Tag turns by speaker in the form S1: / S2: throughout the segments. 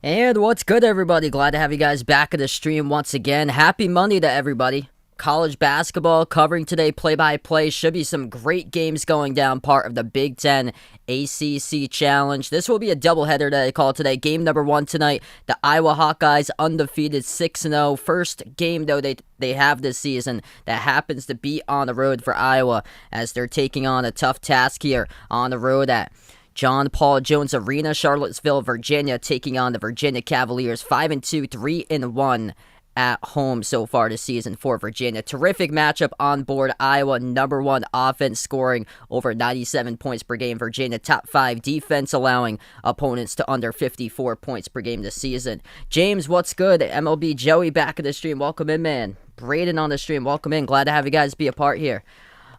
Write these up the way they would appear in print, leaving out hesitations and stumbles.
S1: And what's good, everybody? Glad to have you guys back at the stream once again. Happy Monday to everybody. College basketball covering today, play-by-play. Should be some great games going down, part of the Big Ten ACC Challenge. This will be a doubleheader that I call today. Game number one tonight, the Iowa Hawkeyes undefeated 6-0. First game, though, they have this season that happens to be on the road for Iowa as they're taking on a tough task here on the road at John Paul Jones Arena, Charlottesville, Virginia, taking on the Virginia Cavaliers. 5-2, 3-1 at home so far this season for Virginia. Terrific matchup on board. Iowa, number one offense, scoring over 97 points per game. Virginia, top five defense, allowing opponents to under 54 points per game this season. James, what's good? MLB Joey back in the stream. Welcome in, man. Braden on the stream. Welcome in. Glad to have you guys be a part here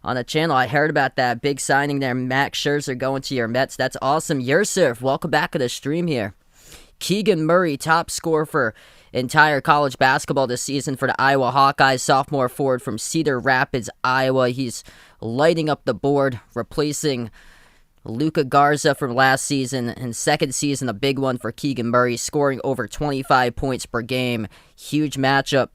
S1: on the channel. I heard about that big signing there. Max Scherzer going to your Mets. That's awesome. Yursurf, welcome back to the stream here. Keegan Murray, top scorer for entire college basketball this season for the Iowa Hawkeyes. Sophomore forward from Cedar Rapids, Iowa. He's lighting up the board, replacing Luka Garza from last season. And second season, a big one for Keegan Murray, scoring over 25 points per game. Huge matchup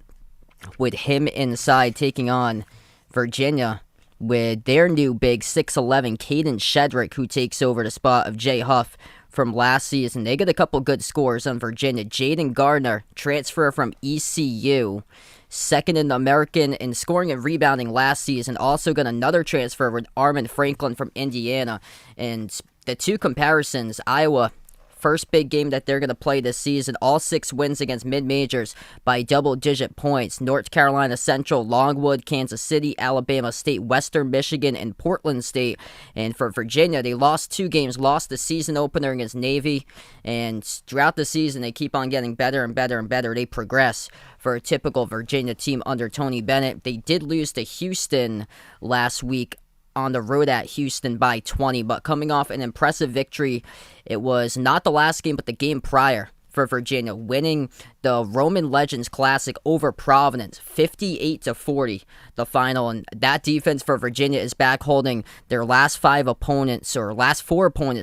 S1: with him inside, taking on Virginia with their new big 6'11", Caden Shedrick, who takes over the spot of Jay Huff from last season. They get a couple good scores on Virginia. Jaden Gardner, transfer from ECU, second in the American in scoring and rebounding last season. Also got another transfer with Armin Franklin from Indiana. And the two comparisons, Iowa, first big game that they're going to play this season. All 6 wins against mid-majors by double-digit points. North Carolina Central, Longwood, Kansas City, Alabama State, Western Michigan, and Portland State. And for Virginia, they lost 2 games. Lost the season opener against Navy. And throughout the season, they keep on getting better and better and better. They progress for a typical Virginia team under Tony Bennett. They did lose to Houston last week on the road at Houston by 20, but coming off an impressive victory. It was not the last game, but the game prior for Virginia, winning the Roman Legends Classic over Providence, 58-40, the final. And that defense for Virginia is back, holding their last 4 opponents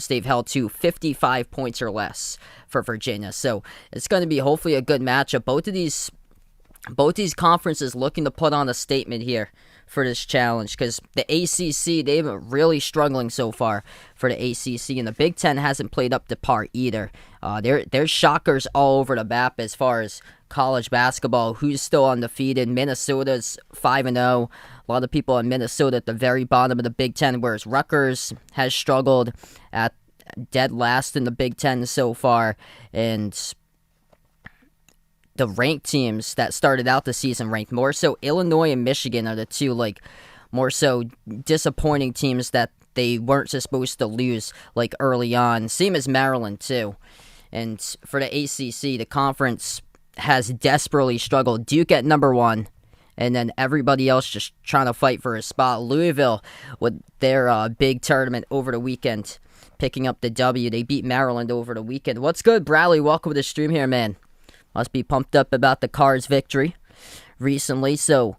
S1: they've held to 55 points or less for Virginia. So it's going to be hopefully a good matchup. Both these conferences looking to put on a statement here for this challenge, because the ACC, they've been really struggling so far for the ACC, and the Big Ten hasn't played up to par either. There's shockers all over the map as far as college basketball. Who's still undefeated? Minnesota's 5-0. A lot of people in Minnesota at the very bottom of the Big Ten, whereas Rutgers has struggled at dead last in the Big Ten so far. And the ranked teams that started out the season ranked more so Illinois and Michigan are the two more so disappointing teams that they weren't supposed to lose early on. Same as Maryland too. And for the ACC, the conference has desperately struggled. Duke at number 1, and then everybody else just trying to fight for a spot. Louisville with their big tournament over the weekend, picking up the W. They beat Maryland over the weekend. What's good, Bradley? Welcome to the stream here, man. Must be pumped up about the Cards' victory recently. So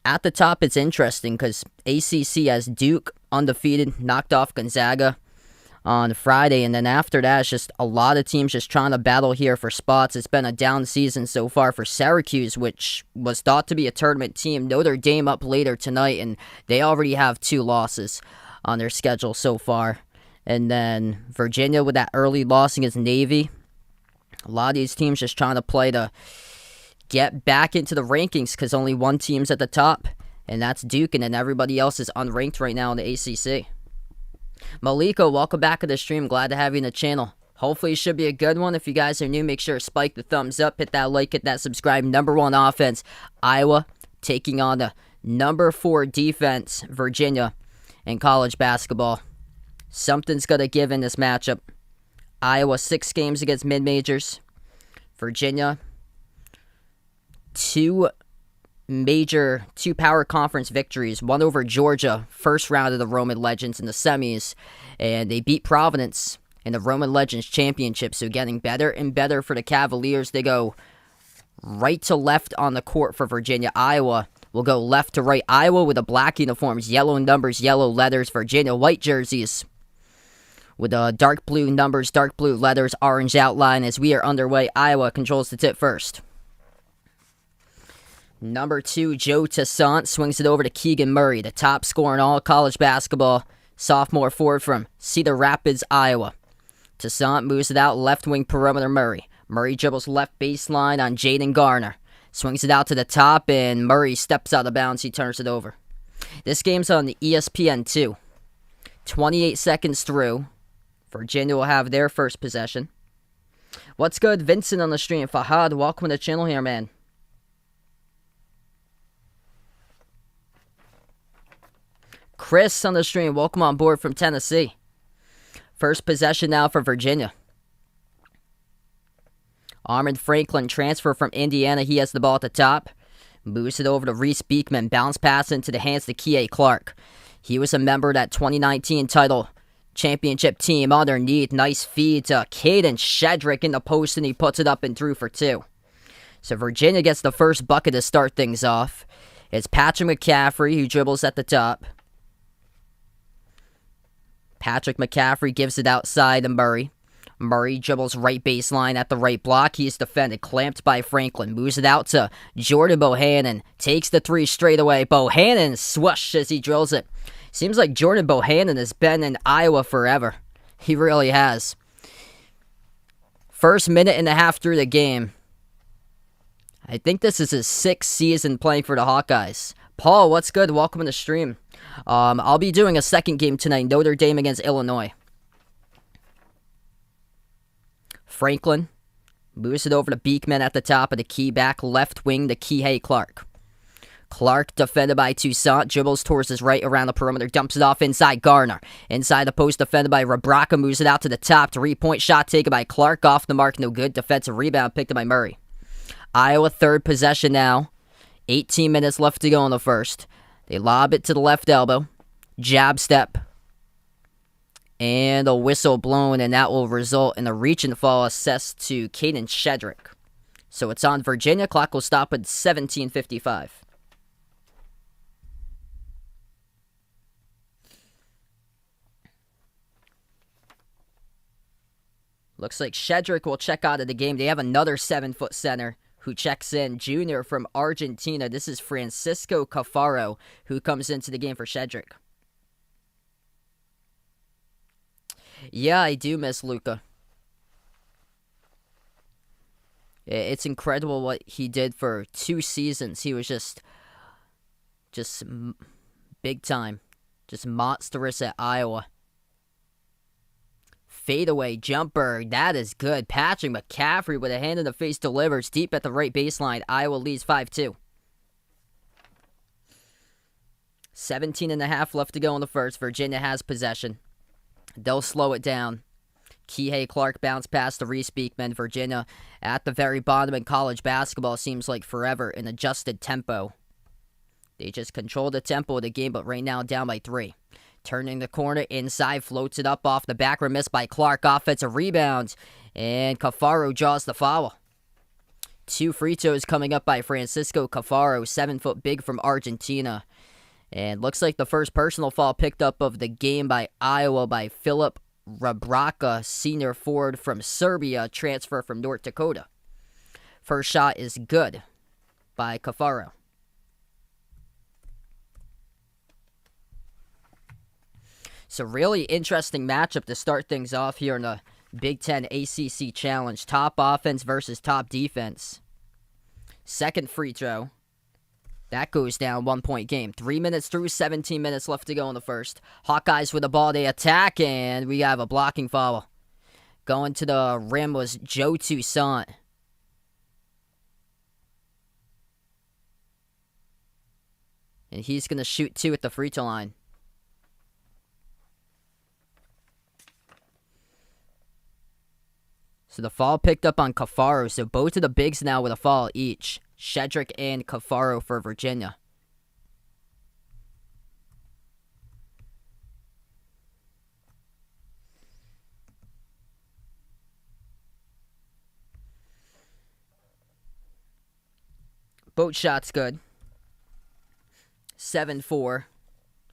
S1: at the top, it's interesting because ACC has Duke undefeated, knocked off Gonzaga on Friday. And then after that, it's just a lot of teams just trying to battle here for spots. It's been a down season so far for Syracuse, which was thought to be a tournament team. Notre Dame up later tonight, and they already have 2 losses on their schedule so far. And then Virginia with that early loss against Navy. A lot of these teams just trying to play to get back into the rankings because only one team's at the top, and that's Duke, and then everybody else is unranked right now in the ACC. Maliko, welcome back to the stream. Glad to have you in the channel. Hopefully it should be a good one. If you guys are new, make sure to spike the thumbs up, hit that like, hit that subscribe. Number 1 offense, Iowa, taking on the number 4 defense, Virginia, in college basketball. Something's going to give in this matchup. Iowa, 6 games against mid-majors. Virginia, 2 power conference victories. One over Georgia, first round of the Roman Legends in the semis. And they beat Providence in the Roman Legends Championship. So getting better and better for the Cavaliers. They go right to left on the court for Virginia. Iowa will go left to right. Iowa with the black uniforms, yellow numbers, yellow letters. Virginia, white jerseys with dark blue numbers, dark blue letters, orange outline as we are underway. Iowa controls the tip first. Number 2, Joe Toussaint swings it over to Keegan Murray, the top scorer in all college basketball, sophomore forward from Cedar Rapids, Iowa. Toussaint moves it out left wing perimeter Murray. Murray dribbles left baseline on Jaden Garner. Swings it out to the top, and Murray steps out of bounds. He turns it over. This game's on the ESPN2. 28 seconds through. Virginia will have their first possession. What's good? Vincent on the stream. Fahad, welcome to the channel here, man. Chris on the stream. Welcome on board from Tennessee. First possession now for Virginia. Armand Franklin, transfer from Indiana. He has the ball at the top. Moves it over to Reese Beekman. Bounce pass into the hands of Kihei Clark. He was a member of that 2019 title championship team underneath. Nice feed to Caden Shedrick in the post, and he puts it up and through for 2. So Virginia gets the first bucket to start things off. It's Patrick McCaffrey who dribbles at the top. Patrick McCaffrey gives it outside to Murray. Murray dribbles right baseline at the right block. He's defended, clamped by Franklin. Moves it out to Jordan Bohannon. Takes the 3 straight away. Bohannon swoosh as he drills it. Seems like Jordan Bohannon has been in Iowa forever. He really has. First minute and a half through the game. I think this is his 6th season playing for the Hawkeyes. Paul, what's good? Welcome to the stream. I'll be doing a second game tonight, Notre Dame against Illinois. Franklin moves it over to Beekman at the top of the key, back left wing to Kihei Clark. Clark, defended by Toussaint, dribbles towards his right around the perimeter, dumps it off inside Garner. Inside the post, defended by Rebraka, moves it out to the top. 3-point shot taken by Clark, off the mark, no good. Defensive rebound picked up by Murray. Iowa third possession now. 18 minutes left to go in the first. They lob it to the left elbow. Jab step. And a whistle blown, and that will result in a reach and fall assessed to Caden Shedrick. So it's on Virginia. Clock will stop at 17:55. Looks like Shedrick will check out of the game. They have another 7-foot center who checks in, junior from Argentina. This is Francisco Cafaro, who comes into the game for Shedrick. Yeah, I do miss Luka. It's incredible what he did for 2 seasons. He was just big time. Just monstrous at Iowa. Fadeaway jumper. That is good. Patrick McCaffrey with a hand in the face delivers deep at the right baseline. Iowa leads 5-2. 17 and a half left to go in the first. Virginia has possession. They'll slow it down. Kihei Clark bounce pass to Reese Beekman. Virginia at the very bottom in college basketball seems like forever in adjusted tempo. They just control the tempo of the game, but right now down by 3. Turning the corner inside, floats it up off the back rim, missed by Clark. Offensive rebound, and Cafaro draws the foul. 2 free throws coming up by Francisco Cafaro, 7-foot big from Argentina. And looks like the first personal foul picked up of the game by Iowa by Filip Rebraka, senior forward from Serbia, transfer from North Dakota. First shot is good by Cafaro. So really interesting matchup to start things off here in the Big Ten ACC Challenge. Top offense versus top defense. Second free throw. That goes down, 1-point game. 3 minutes through, 17 minutes left to go in the first. Hawkeyes with the ball, they attack, and we have a blocking foul. Going to the rim was Joe Toussaint. And he's going to shoot 2 at the free throw line. So the foul picked up on Cafaro. So both of the bigs now with a foul each. Shedrick and Cafaro for Virginia. Both shots good. 7-4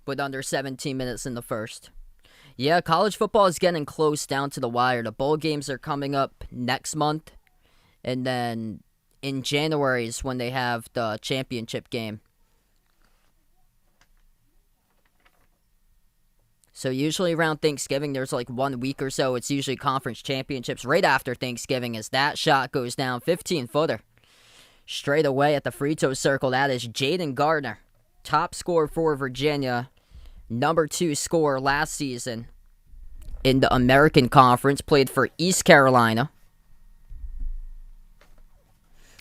S1: with under 17 minutes in the first. Yeah, college football is getting close down to the wire. The bowl games are coming up next month, and then in January is when they have the championship game. So usually around Thanksgiving, there's like 1 week or so. It's usually conference championships right after Thanksgiving as that shot goes down. 15-footer. Straight away at the free throw circle. That is Jaden Gardner. Top scorer for Virginia. Number 2 scorer last season in the American Conference. Played for East Carolina.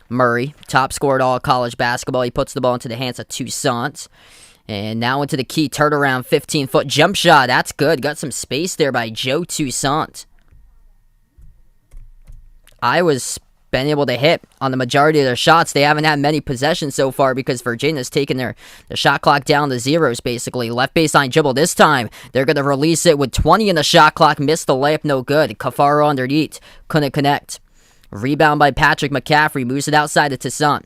S1: Murray, top scorer at all college basketball. He puts the ball into the hands of Toussaint. And now into the key turnaround 15-foot jump shot. That's good. Got some space there by Joe Toussaint. Iowa's been able to hit on the majority of their shots. They haven't had many possessions so far because Virginia's taken the shot clock down to zeros, basically. Left baseline dribble this time. They're going to release it with 20 in the shot clock. Missed the layup, no good. Cafaro underneath. Couldn't connect. Rebound by Patrick McCaffrey. Moves it outside to Toussaint.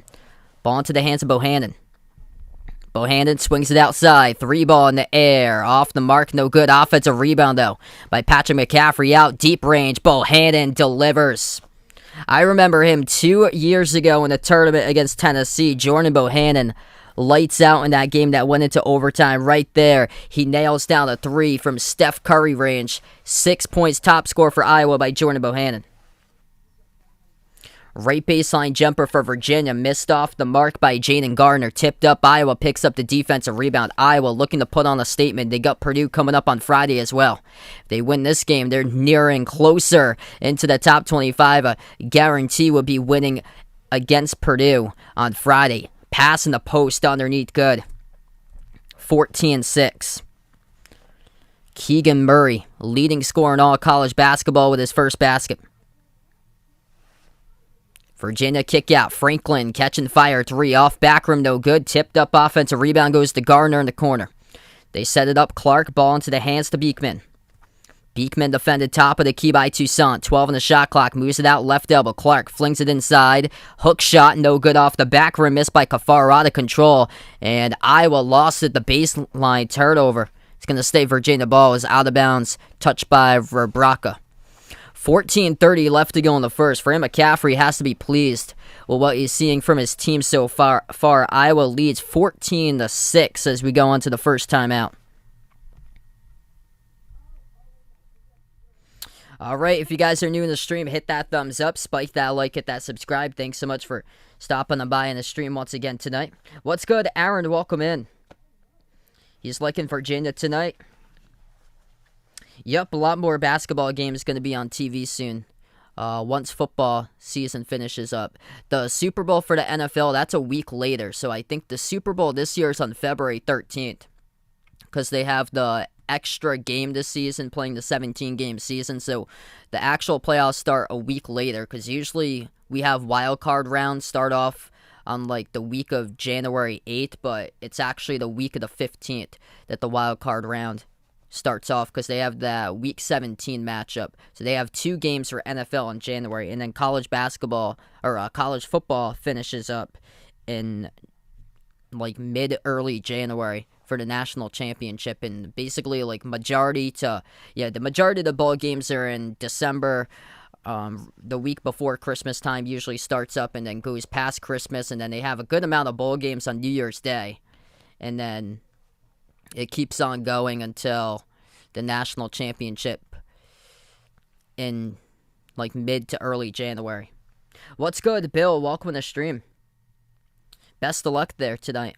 S1: Ball into the hands of Bohannon. Bohannon swings it outside. 3-ball in the air. Off the mark, no good. Offensive rebound, though, by Patrick McCaffrey. Out deep range. Bohannon delivers. I remember him 2 years ago in the tournament against Tennessee. Jordan Bohannon lights out in that game that went into overtime right there. He nails down a 3 from Steph Curry range. 6 points, top score for Iowa by Jordan Bohannon. Right baseline jumper for Virginia. Missed off the mark by Jaden Gardner. Tipped up. Iowa picks up the defensive rebound. Iowa looking to put on a statement. They got Purdue coming up on Friday as well. If they win this game, they're nearing closer into the top 25. A guarantee would be winning against Purdue on Friday. Pass in the post underneath. Good. 14-6. Keegan Murray, leading scorer in all college basketball with his first basket. Virginia kick out. Franklin catching fire. 3 off back rim, no good. Tipped up offensive rebound goes to Gardner in the corner. They set it up. Clark, ball into the hands to Beekman. Beekman defended top of the key by Toussaint. 12 on the shot clock. Moves it out left elbow. Clark flings it inside. Hook shot, no good off the back rim. Missed by Cafaro, out of control. And Iowa lost at the baseline. Turnover. It's going to stay Virginia. Ball is out of bounds. Touched by Verbraca. 14:30 left to go in the first. For him, McCaffrey has to be pleased with what he's seeing from his team so far. Iowa leads 14-6 as we go into the first timeout. All right, if you guys are new in the stream, hit that thumbs up, spike that like, hit that subscribe. Thanks so much for stopping by in the stream once again tonight. What's good, Aaron? Welcome in. He's liking Virginia tonight. Yep, a lot more basketball games going to be on TV soon once football season finishes up. The Super Bowl for the NFL, that's a week later. So I think the Super Bowl this year is on February 13th because they have the extra game this season playing the 17-game season. So the actual playoffs start a week later because usually we have wild card rounds start off on like the week of January 8th, but it's actually the week of the 15th that the wild card round starts off because they have the week 17 matchup. So they have 2 games for NFL in January, and then college basketball or college football finishes up in like mid-early January for the national championship. And basically like the majority of the ball games are in December. The week before Christmas time usually starts up and then goes past Christmas, and then they have a good amount of bowl games on New Year's Day, and then it keeps on going until the national championship in like mid to early January. What's good, Bill? Welcome to the stream. Best of luck there tonight.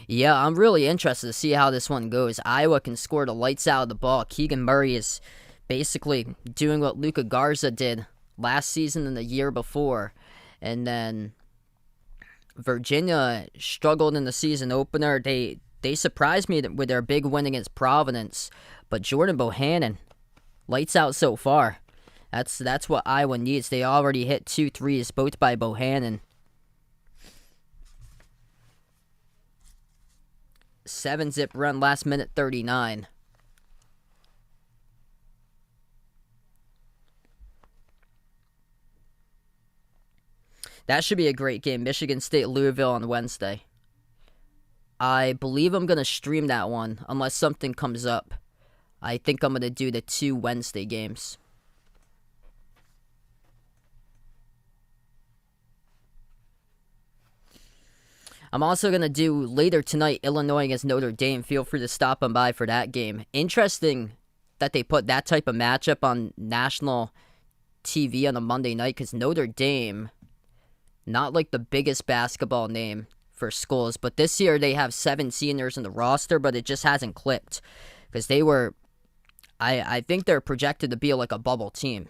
S1: Yeah, I'm really interested to see how this one goes. Iowa can score the lights out of the ball. Keegan Murray is basically doing what Luka Garza did last season and the year before. And then Virginia struggled in the season opener. They surprised me with their big win against Providence, but Jordan Bohannon, lights out so far. That's what Iowa needs. They already hit 2 threes, both by Bohannon. 7-zip run, last minute 39. That should be a great game. Michigan State, Louisville on Wednesday. I believe I'm going to stream that one unless something comes up. I think I'm going to do the 2 Wednesday games. I'm also going to do later tonight Illinois against Notre Dame. Feel free to stop on by for that game. Interesting that they put that type of matchup on national TV on a Monday night because Notre Dame, not like the biggest basketball name for schools, but this year they have 7 seniors in the roster, but it just hasn't clicked because they were, I think they're projected to be like a bubble team.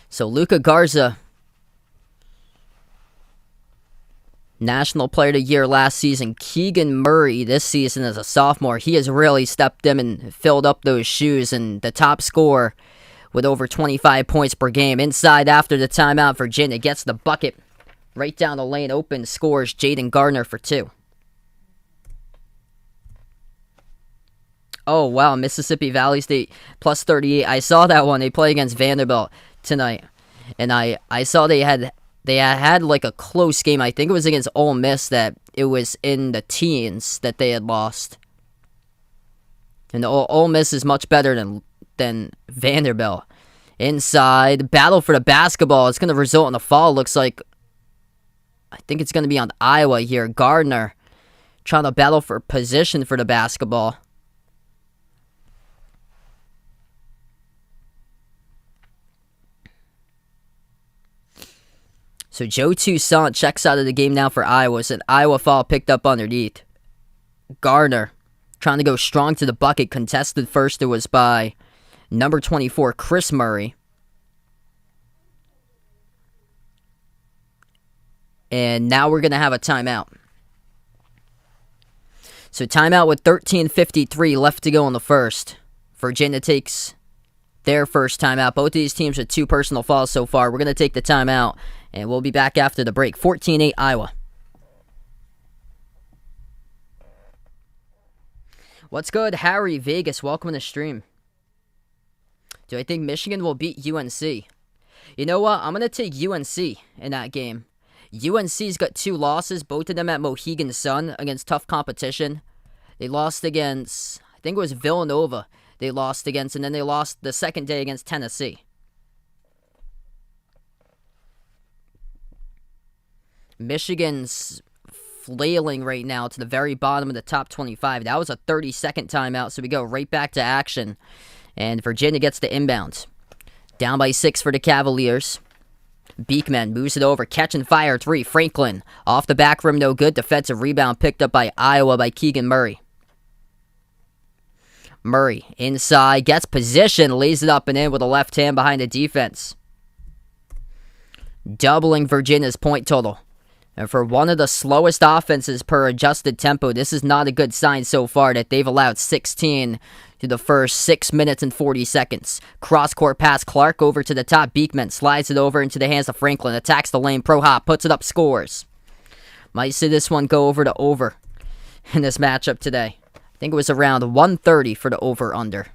S1: So Luka Garza, National Player of the Year last season. Keegan Murray this season as a sophomore. He has really stepped in and filled up those shoes, and the top scorer with over 25 points per game. Inside after the timeout, Virginia gets the bucket. Right down the lane, open, scores Jaden Gardner for 2. Oh, wow, Mississippi Valley State plus 38. I saw that one. They play against Vanderbilt tonight, and I saw they had like a close game. I think it was against Ole Miss that it was in the teens that they had lost. And Ole Miss is much better than Vanderbilt. Inside, battle for the basketball. It's going to result in a foul. Looks like, I think it's going to be on Iowa here. Gardner trying to battle for position for the basketball. So Joe Toussaint checks out of the game now for Iowa. It's an Iowa foul picked up underneath. Gardner trying to go strong to the bucket. Contested first. It was by number 24, Chris Murray. And now we're going to have a timeout. So timeout with 13:53 left to go in the first. Virginia takes their first timeout. Both of these teams with 2 personal fouls so far. We're going to take the timeout, and we'll be back after the break. 14-8 Iowa. What's good, Harry Vegas? Welcome to the stream. Do I think Michigan will beat UNC? You know what? I'm going to take UNC in that game. UNC's got 2 losses, both of them at Mohegan Sun against tough competition. They lost against, I think it was Villanova they lost against, and then they lost the second day against Tennessee. Michigan's flailing right now to the very bottom of the top 25. That was a 30-second timeout, so we go right back to action. And Virginia gets the inbound. Down by 6 for the Cavaliers. Beekman moves it over. Catch and fire 3. Franklin off the back rim, no good. Defensive rebound picked up by Iowa by Keegan Murray. Murray inside, gets position, lays it up and in with a left hand behind the defense. Doubling Virginia's point total. And for one of the slowest offenses per adjusted tempo, this is not a good sign so far that they've allowed 16 to the first 6 minutes and 40 seconds. Cross-court pass, Clark over to the top. Beekman slides it over into the hands of Franklin. Attacks the lane, pro hop, puts it up, scores. Might see this one go over to over in this matchup today. I think it was around 130 for the over-under.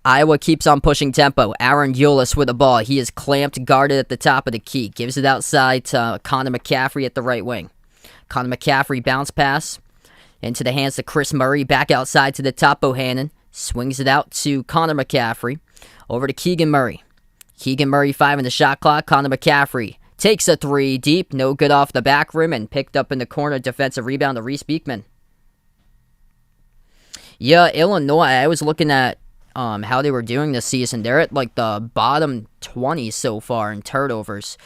S1: Iowa keeps on pushing tempo. Aaron Eulis with the ball. He is clamped, guarded at the top of the key. Gives it outside to Connor McCaffrey at the right wing. Connor McCaffrey bounce pass into the hands of Chris Murray. Back outside to the top. Bohannon swings it out to Connor McCaffrey. Over to Keegan Murray. Keegan Murray 5 in the shot clock. Connor McCaffrey takes a 3 deep. No good off the back rim and picked up in the corner. Defensive rebound to Reese Beekman. Yeah, Illinois, I was looking at how they were doing this season. They're at like the bottom 20 so far in turnovers.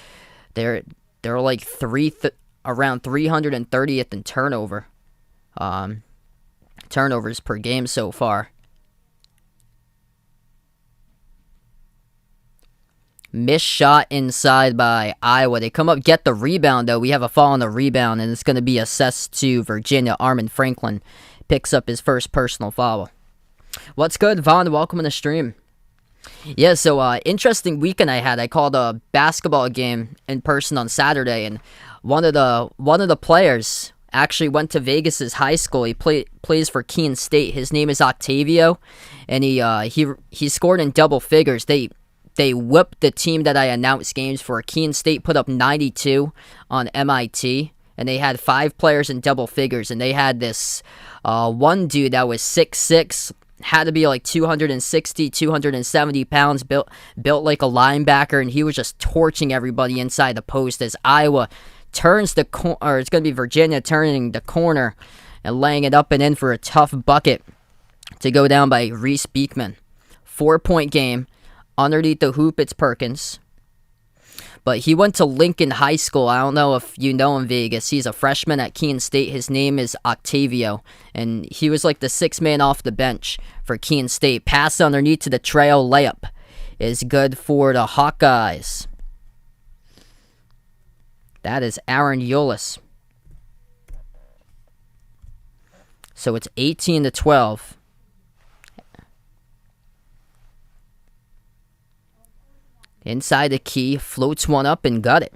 S1: They're like around 330th in turnovers per game so far. Missed shot inside by Iowa. They come up, get the rebound though. We have a foul on the rebound, and it's going to be assessed to Virginia. Armin Franklin picks up his first personal foul. What's good, Vaughn? Welcome to the stream. Yeah, so interesting weekend I had. I called a basketball game in person on Saturday, and one of the players actually went to Vegas's high school. He plays for Keene State. His name is Octavio, and he scored in double figures. They they whipped the team that I announced games for. Keene State put up 92 on MIT, and they had 5 players in double figures, and they had this one dude that was 6'6", had to be like 260, 270 pounds, built like a linebacker, and he was just torching everybody inside the post as Iowa turns the or it's going to be Virginia turning the corner and laying it up and in for a tough bucket to go down by Reese Beekman. 4-point game. Underneath the hoop, it's Perkins. But he went to Lincoln High School. I don't know if you know him, Vegas. He's a freshman at Keene State. His name is Octavio. And he was like the 6th man off the bench for Keene State. Pass underneath to the trail. Layup is good for the Hawkeyes. That is Aaron Eulis. So it's 18-12. Inside the key, floats one up and got it.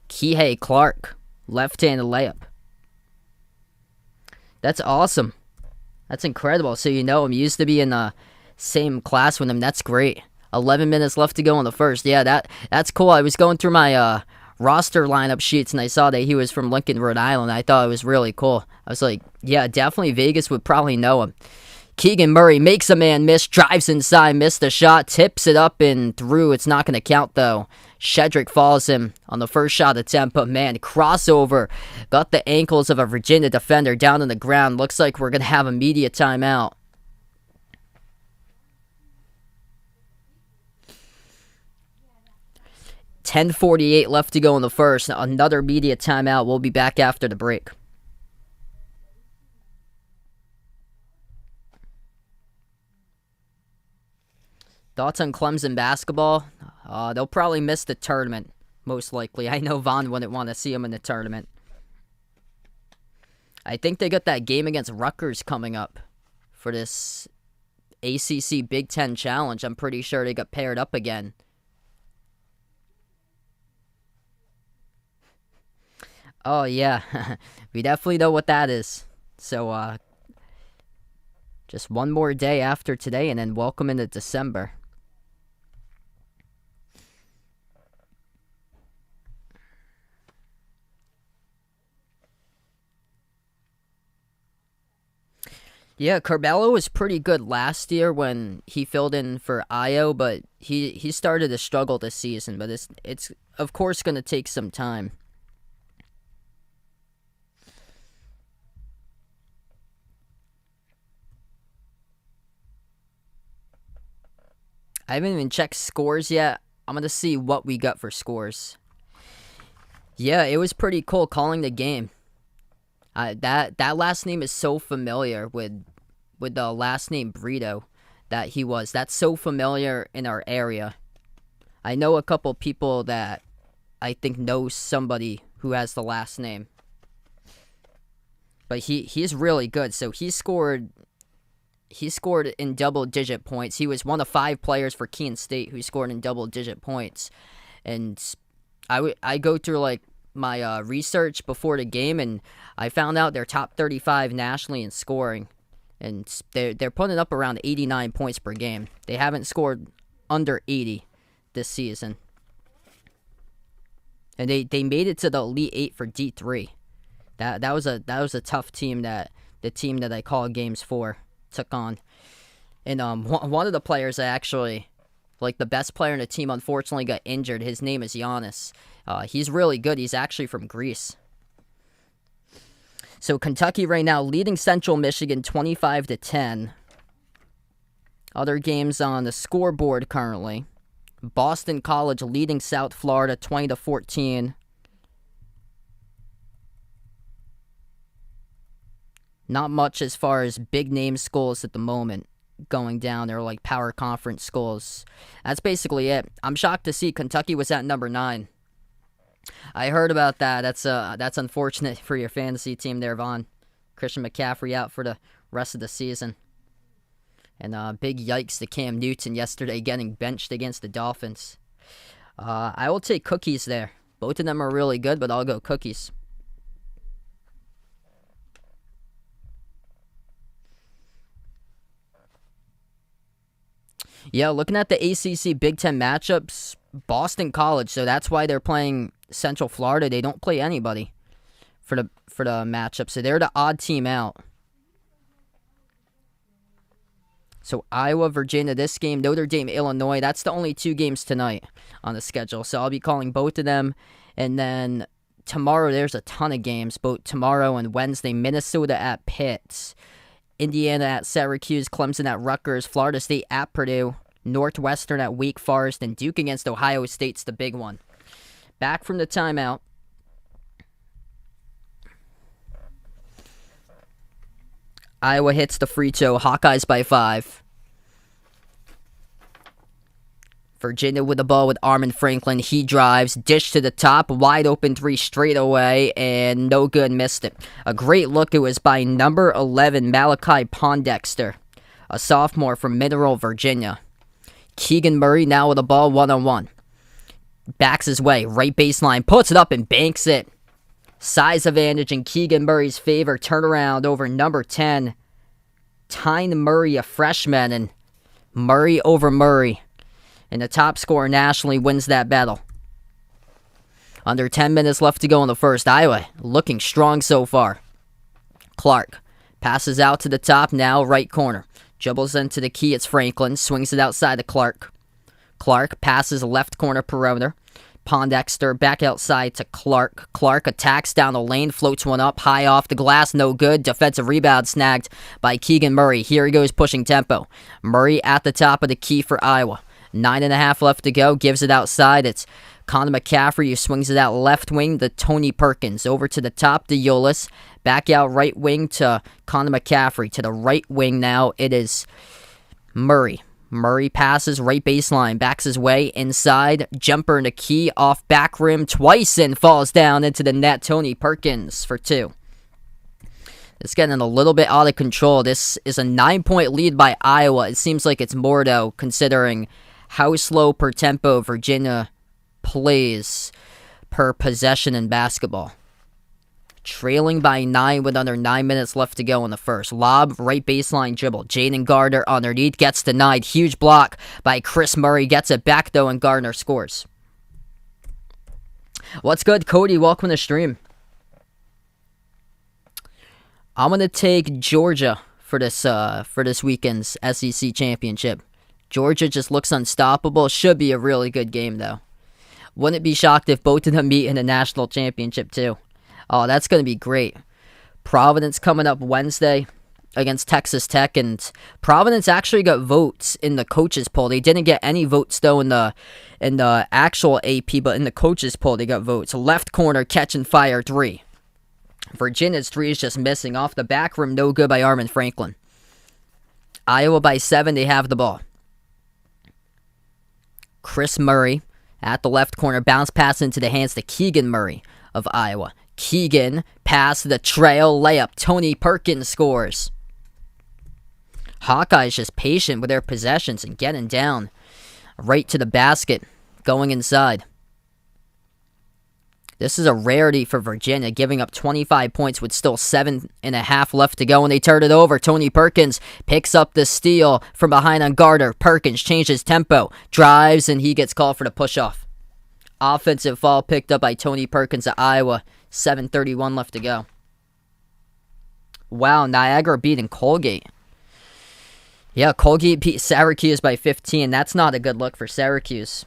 S1: Kihei Clark, left-handed layup. That's awesome. That's incredible. So you know him. You used to be in the same class with him. That's great. 11 minutes left to go in the first. Yeah, that's cool. I was going through my roster lineup sheets, and I saw that he was from Lincoln, Rhode Island. I thought it was really cool. I was like, yeah, definitely Vegas would probably know him. Keegan Murray makes a man miss, drives inside, missed the shot, tips it up and through. It's not going to count, though. Shedrick follows him on the first shot attempt, but man, crossover. Got the ankles of a Virginia defender down on the ground. Looks like we're going to have a media timeout. $10:48 left to go in the first. Another media timeout. We'll be back after the break. Thoughts on Clemson basketball? They'll probably miss the tournament, most likely. I know Vaughn wouldn't want to see them in the tournament. I think they got that game against Rutgers coming up for this ACC Big Ten Challenge. I'm pretty sure they got paired up again. Oh, yeah. We definitely know what that is. So, just one more day after today, and then welcome into December. Yeah, Carbello was pretty good last year when he filled in for Io, but he started to struggle this season. But it's of course going to take some time. I haven't even checked scores yet. I'm going to see what we got for scores. Yeah, it was pretty cool calling the game. That last name is so familiar with the last name Brito that he was. That's so familiar in our area. I know a couple people that I think know somebody who has the last name. But he's really good. So he scored in double-digit points. He was one of 5 players for Keene State who scored in double-digit points. And I go through like my research before the game, and I found out they're top 35 nationally in scoring. And they're putting up around 89 points per game. They haven't scored under 80 this season. And they made it to the Elite 8 for D3. That was a tough team that the team that I call games for took on. And one of the players that actually, like the best player in the team, unfortunately got injured. His name is Giannis. He's really good. He's actually from Greece. So Kentucky right now leading Central Michigan 25-10. Other games on the scoreboard currently. Boston College leading South Florida 20-14. Not much as far as big name schools at the moment going down. They're like power conference schools. That's basically it. I'm shocked to see Kentucky was at number 9. I heard about that. That's unfortunate for your fantasy team there, Vaughn. Christian McCaffrey out for the rest of the season. And big yikes to Cam Newton yesterday getting benched against the Dolphins. I will take Cookies there. Both of them are really good, but I'll go Cookies. Yeah, looking at the ACC Big Ten matchups, Boston College, so that's why they're playing Central Florida. They don't play anybody for the matchup, so they're the odd team out. So Iowa, Virginia, this game, Notre Dame, Illinois, that's the only 2 games tonight on the schedule. So I'll be calling both of them. And then tomorrow, there's a ton of games, both tomorrow and Wednesday. Minnesota at Pitt, Indiana at Syracuse, Clemson at Rutgers, Florida State at Purdue, Northwestern at Wake Forest, and Duke against Ohio State's the big one. Back from the timeout. Iowa hits the free throw. Hawkeyes by 5. Virginia with the ball with Armin Franklin. He drives. Dish to the top. Wide open 3 straight away. And no good. Missed it. A great look. It was by number 11, Malachi Pondexter, a sophomore from Mineral, Virginia. Keegan Murray now with the ball 1-on-1. Backs his way. Right baseline. Puts it up and banks it. Size advantage in Keegan Murray's favor. Turnaround over number 10, Tyne Murray, a freshman, and Murray over Murray. And the top scorer nationally wins that battle. Under 10 minutes left to go in the first. Iowa looking strong so far. Clark passes out to the top, now right corner. Dribbles into the key, it's Franklin. Swings it outside to Clark. Clark passes left corner perimeter. Pondexter back outside to Clark. Clark attacks down the lane, floats one up, high off the glass, no good. Defensive rebound snagged by Keegan Murray. Here he goes pushing tempo. Murray at the top of the key for Iowa. 9.5 left to go, gives it outside. It's Connor McCaffrey who swings it out left wing to Tony Perkins. Over to the top to Yolis. Back out right wing to Connor McCaffrey. To the right wing now, it is Murray. Murray passes right baseline, backs his way inside, jumper in the key, off back rim twice and falls down into the net. Tony Perkins for 2. It's getting a little bit out of control. This is a 9-point lead by Iowa. It seems like it's more though, considering how slow per tempo Virginia plays per possession in basketball. Trailing by 9 with under 9 minutes left to go in the first. Lob, right baseline dribble. Jaden Gardner underneath, gets denied. Huge block by Chris Murray. Gets it back though, and Gardner scores. What's good, Cody? Welcome to the stream. I'm going to take Georgia for this weekend's SEC championship. Georgia just looks unstoppable. Should be a really good game, though. Wouldn't be shocked if both of them meet in the national championship, too. Oh, that's going to be great. Providence coming up Wednesday against Texas Tech, and Providence actually got votes in the coaches poll. They didn't get any votes though in the actual AP, but in the coaches poll they got votes. Left corner catch and fire 3. Virginia's 3 is just missing off the back rim. No good by Armin Franklin. Iowa by 7. They have the ball. Chris Murray at the left corner, bounce pass into the hands to Keegan Murray of Iowa. Keegan, pass the trail, layup. Tony Perkins scores. Hawkeyes just patient with their possessions and getting down right to the basket, going inside. This is a rarity for Virginia, giving up 25 points with still 7.5 left to go, and they turn it over. Tony Perkins picks up the steal from behind on Gardner. Perkins changes tempo, drives, and he gets called for the push-off. Offensive foul picked up by Tony Perkins at Iowa. 7:31 left to go. Wow, Niagara beating Colgate. Yeah, Colgate beat Syracuse by 15. That's not a good look for Syracuse.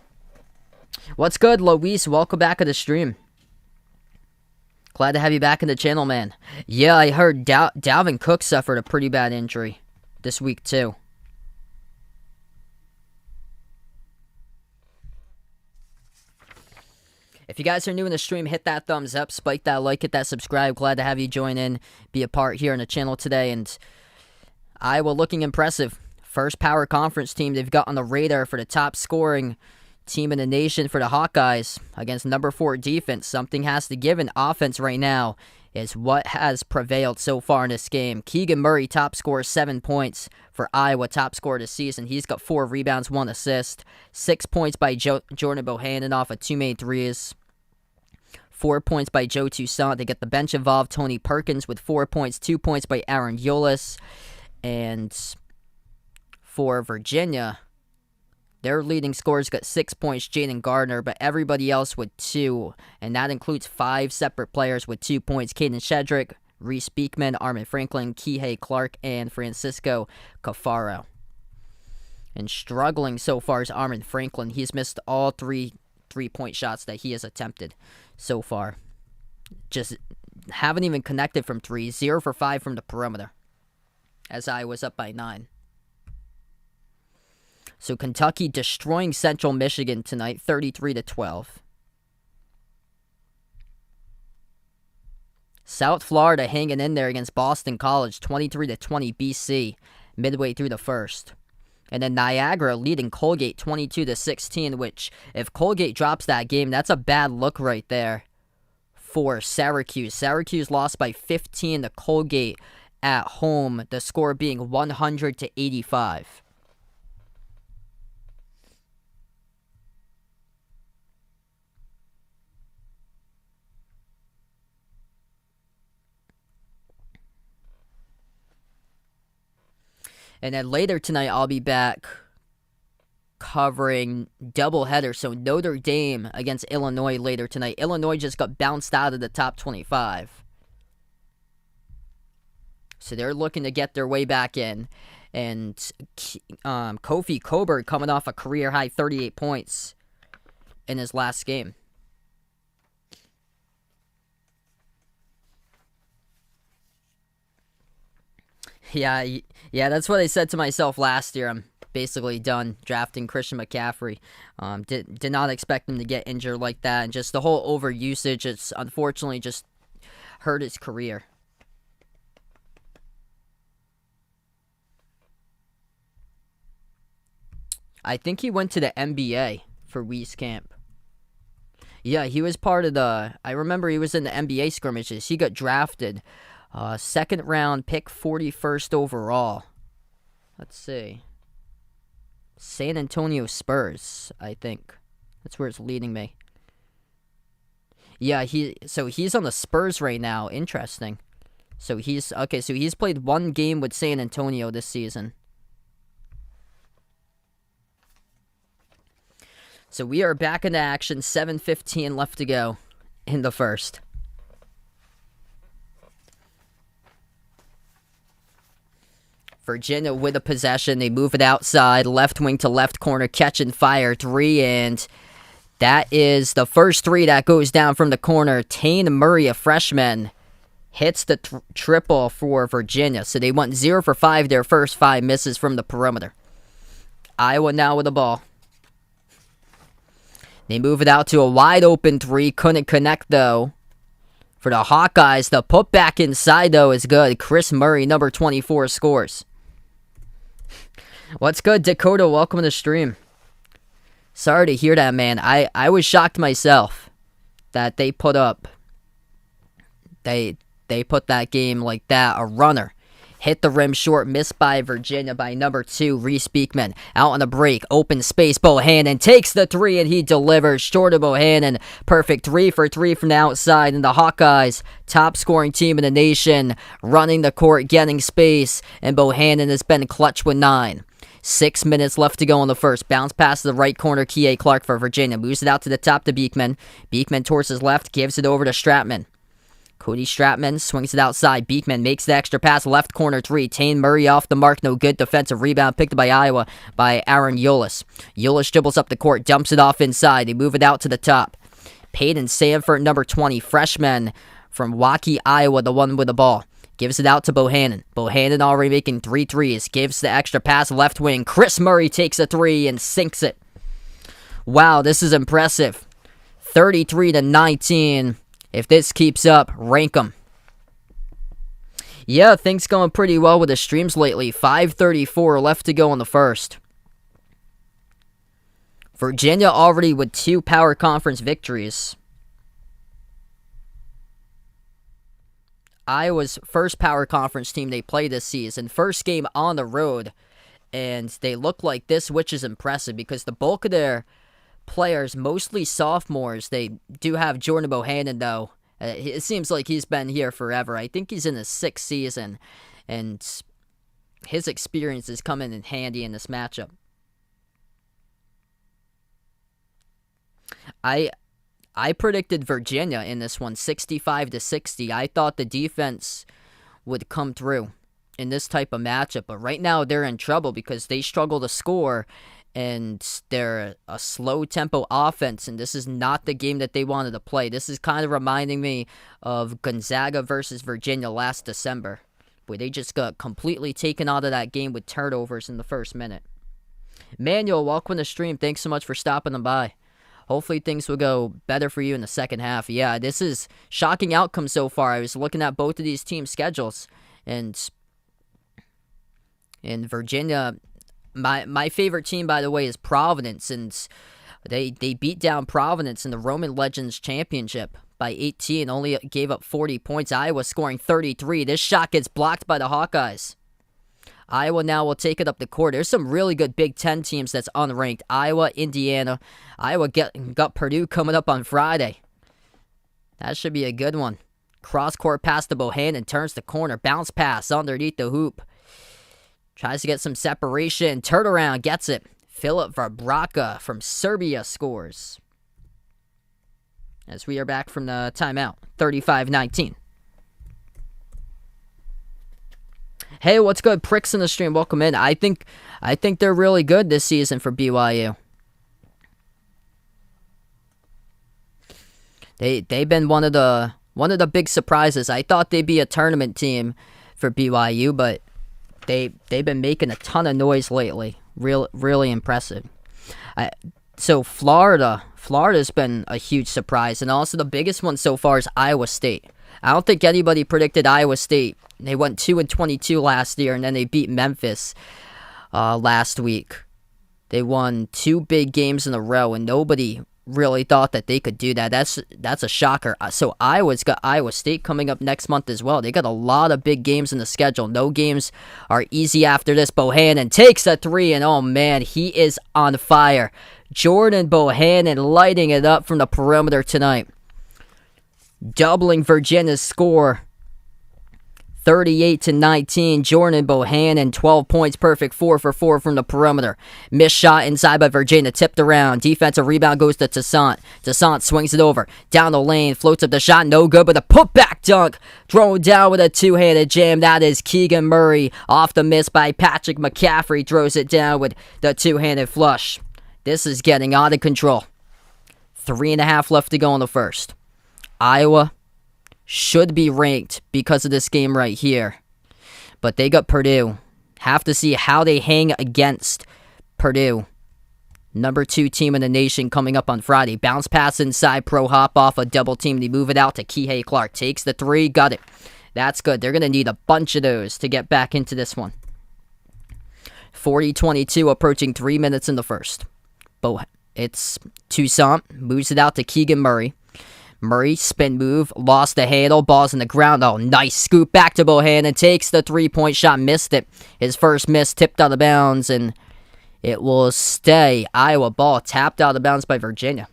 S1: What's good, Luis? Welcome back to the stream. Glad to have you back in the channel, man. Yeah, I heard Dalvin Cook suffered a pretty bad injury this week, too. If you guys are new in the stream, hit that thumbs up, spike that like, hit that subscribe. Glad to have you join in, be a part here on the channel today. And Iowa looking impressive. First power conference team they've got on the radar for the top scoring team in the nation for the Hawkeyes against number 4 defense. Something has to give in offense right now is what has prevailed so far in this game. Keegan Murray, top scorer, 7 points for Iowa, top scorer this season. He's got 4 rebounds, 1 assist. 6 points by Jordan Bohannon off of 2 made threes. 4 points by Joe Toussaint. They get the bench involved. Tony Perkins with 4 points. 2 points by Aaron Yolis. And for Virginia, Their leading scorers got 6 points, Jaden Gardner, but everybody else with 2. And that includes 5 separate players with 2 points. Caden Shedrick, Reese Beekman, Armin Franklin, Kihei Clark, and Francisco Cafaro. And struggling so far is Armin Franklin. He's missed all 3 3-point shots that he has attempted so far. Just haven't even connected from 3. 0 for 5 from the perimeter, as I was up by 9. So Kentucky destroying Central Michigan tonight, 33-12. South Florida hanging in there against Boston College, 23-20 BC, midway through the first. And then Niagara leading Colgate 22-16, which if Colgate drops that game, that's a bad look right there for Syracuse. Syracuse lost by 15 to Colgate at home, the score being 100-85. And then later tonight, I'll be back covering doubleheader. So Notre Dame against Illinois later tonight. Illinois just got bounced out of the top 25. So they're looking to get their way back in. And Kofi Coburn coming off a career-high 38 points in his last game. Yeah, that's what I said to myself last year. I'm basically done drafting Christian McCaffrey. Did not expect him to get injured like that, and just the whole overusage, it's unfortunately just hurt his career. I think he went to the NBA for Wieskamp. Yeah, he was part of I remember he was in the NBA scrimmages. He got drafted. Second round pick, 41st overall. Let's see. San Antonio Spurs, I think. That's where it's leading me. Yeah, he's on the Spurs right now. Interesting. So he's played 1 game with San Antonio this season. So we are back into action. 7:15 left to go in the first. Virginia with a possession. They move it outside, left wing to left corner, catch and fire, 3, and that is the first 3 that goes down from the corner. Tane Murray, a freshman, hits the triple for Virginia. So they went 0 for 5, their first 5 misses from the perimeter. Iowa now with the ball. They move it out to a wide open 3, couldn't connect though. For the Hawkeyes, the putback inside though is good. Chris Murray, number 24, scores. What's good, Dakota? Welcome to the stream. Sorry to hear that, man. I was shocked myself that they put up. They put that game like that. A runner hit the rim short, missed by Virginia by number 2, Reese Beekman. Out on the break, open space, Bohannon takes the 3 and he delivers. Short of Bohannon, perfect 3 for 3 from the outside. And the Hawkeyes, top scoring team in the nation, running the court, getting space. And Bohannon has been clutch with 9. 6 minutes left to go in the first. Bounce pass to the right corner, Kihei Clark for Virginia. Moves it out to the top to Beekman. Beekman towards his left, gives it over to Stratman. Cody Stratman swings it outside. Beekman makes the extra pass, left corner 3. Tane Murray off the mark, no good. Defensive rebound picked up by Iowa by Aaron Eulis. Eulis dribbles up the court, dumps it off inside. They move it out to the top. Peyton Sanford, number 20, freshman from Waukee, Iowa, the one with the ball. Gives it out to Bohannon. Bohannon already making 3 threes. Gives the extra pass left wing. Chris Murray takes a 3 and sinks it. Wow, this is impressive. 33-19. If this keeps up, rank them. Yeah, things going pretty well with the streams lately. 5:34 left to go in the first. Virginia already with 2 power conference victories. Iowa's first power conference team they play this season. First game on the road. And they look like this, which is impressive because the bulk of their players, mostly sophomores. They do have Jordan Bohannon, though. It seems like he's been here forever. I think he's in his 6th season, and his experience is coming in handy in this matchup. I I predicted Virginia in this one, 65-60. I thought the defense would come through in this type of matchup, but right now they're in trouble because they struggle to score, and they're a slow tempo offense, and this is not the game that they wanted to play. This is kind of reminding me of Gonzaga versus Virginia last December, where they just got completely taken out of that game with turnovers in the first minute. Manuel, welcome to the stream. Thanks so much for stopping by. Hopefully things will go better for you in the second half. Yeah, this is shocking outcome so far. I was looking at both of these teams' schedules, and in Virginia, my favorite team, by the way, is Providence, and they beat down Providence in the Roman Legends Championship by 18, only gave up 40 points. Iowa scoring 33. This shot gets blocked by the Hawkeyes. Iowa now will take it up the court. There's some really good Big Ten teams that's unranked. Iowa, Indiana. Iowa got Purdue coming up on Friday. That should be a good one. Cross-court pass to Bohannon. Turns the corner. Bounce pass underneath the hoop. Tries to get some separation. Turnaround. Gets it. Filip Varbraka from Serbia scores. As we are back from the timeout. 35-19. Hey, what's good? Pricks in the stream. Welcome in. I think they're really good this season for BYU. They've been one of the big surprises. I thought they'd be a tournament team for BYU, but they've been making a ton of noise lately. Really impressive. So Florida's been a huge surprise, and also the biggest one so far is Iowa State. I don't think anybody predicted Iowa State. They went 2-22 last year, and then they beat Memphis last week. They won 2 big games in a row, and nobody really thought that they could do that. That's a shocker. So Iowa's got Iowa State coming up next month as well. They got a lot of big games in the schedule. No games are easy after this. Bohannon takes a 3, and oh man, he is on fire. Jordan Bohannon lighting it up from the perimeter tonight. Doubling Virginia's score. 38-19. Jordan Bohannon, 12 points, perfect, 4 for 4 from the perimeter. Missed shot inside by Virginia, tipped around. Defensive rebound goes to Toussaint. Toussaint swings it over. Down the lane, floats up the shot, no good, but a putback dunk. Thrown down with a two-handed jam. That is Keegan Murray. Off the miss by Patrick McCaffrey. Throws it down with the two-handed flush. This is getting out of control. 3.5 left to go in the first. Iowa should be ranked because of this game right here. But they got Purdue. Have to see how they hang against Purdue. Number 2 team in the nation coming up on Friday. Bounce pass inside, pro hop off a double team. They move it out to Kihei Clark. Takes the 3, got it. That's good. They're going to need a bunch of those to get back into this one. 40-22, approaching 3 minutes in the first. It's Toussaint, moves it out to Keegan Murray. Murray, spin move, lost the handle, ball's in the ground. Oh, nice scoop back to Bohannon, takes the 3-point shot, missed it. His first miss, tipped out of bounds, and it will stay. Iowa ball tapped out of bounds by Virginia.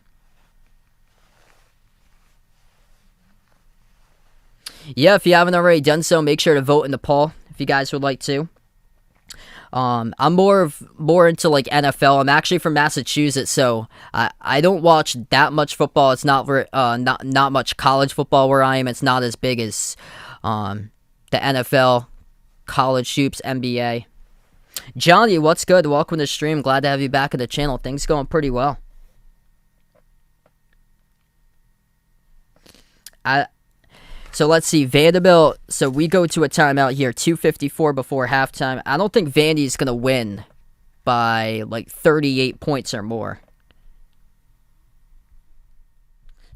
S1: Yeah, if you haven't already done so, make sure to vote in the poll if you guys would like to. I'm more into like NFL. I'm actually from Massachusetts, so I don't watch that much football. It's not much college football where I am. It's not as big as the NFL, college hoops, NBA. Johnny, what's good? Welcome to the stream. Glad to have you back at the channel. Things going pretty well. So let's see, Vanderbilt, so we go to a timeout here, 2:54 before halftime. I don't think Vandy's going to win by like 38 points or more.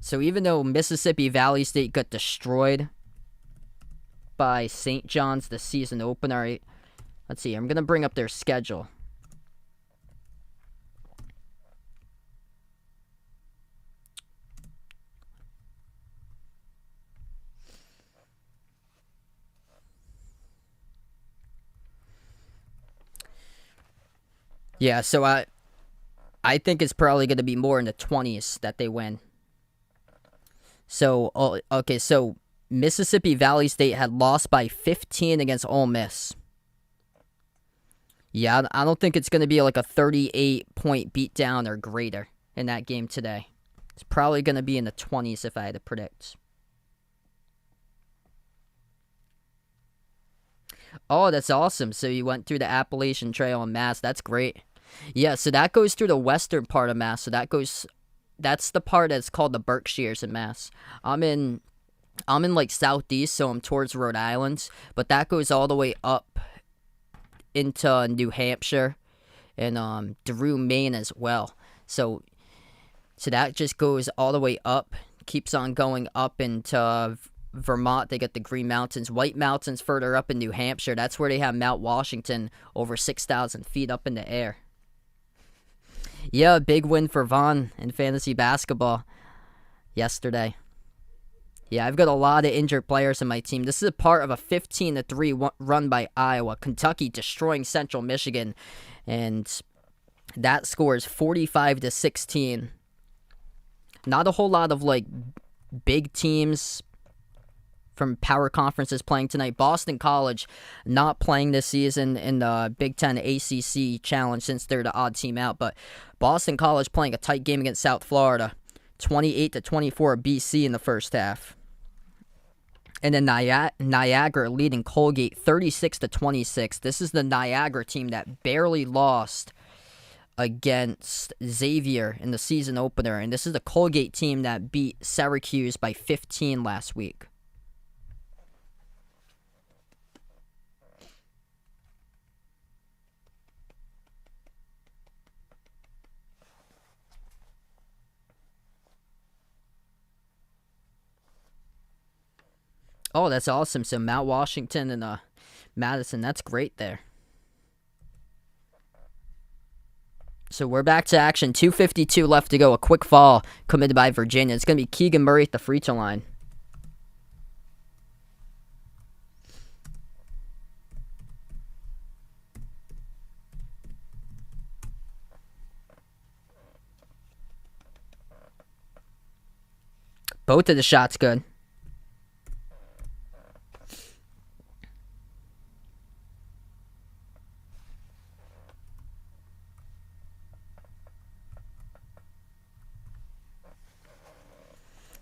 S1: So even though Mississippi Valley State got destroyed by St. John's the season opener, let's see, I'm going to bring up their schedule. Yeah, so I think it's probably going to be more in the 20s that they win. So, okay, so Mississippi Valley State had lost by 15 against Ole Miss. Yeah, I don't think it's going to be like a 38-point beatdown or greater in that game today. It's probably going to be in the 20s if I had to predict. Oh, that's awesome. So you went through the Appalachian Trail in Mass. That's great. Yeah, so that goes through the western part of Mass. So that's the part that's called the Berkshires in Mass. I'm in like southeast, so I'm towards Rhode Island, but that goes all the way up into New Hampshire and Drew, Maine as well. So that just goes all the way up, keeps on going up into Vermont. They get the Green Mountains, White Mountains further up in New Hampshire. That's where they have Mount Washington over 6,000 feet up in the air. Yeah, big win for Vaughn in fantasy basketball yesterday. Yeah, I've got a lot of injured players in my team. This is a part of a 15-3 run by Iowa. Kentucky destroying Central Michigan, and that score is 45-16. Not a whole lot of like big teams from power conferences playing tonight. Boston College not playing this season in the Big Ten ACC Challenge since they're the odd team out, but Boston College playing a tight game against South Florida, 28-24 BC in the first half. And then Niagara leading Colgate 36-26. This is the Niagara team that barely lost against Xavier in the season opener, and this is the Colgate team that beat Syracuse by 15 last week. Oh, that's awesome. So Mount Washington and Madison, that's great there. So we're back to action. 2:52 left to go. A quick fall committed by Virginia. It's going to be Keegan Murray at the free throw line. Both of the shots good.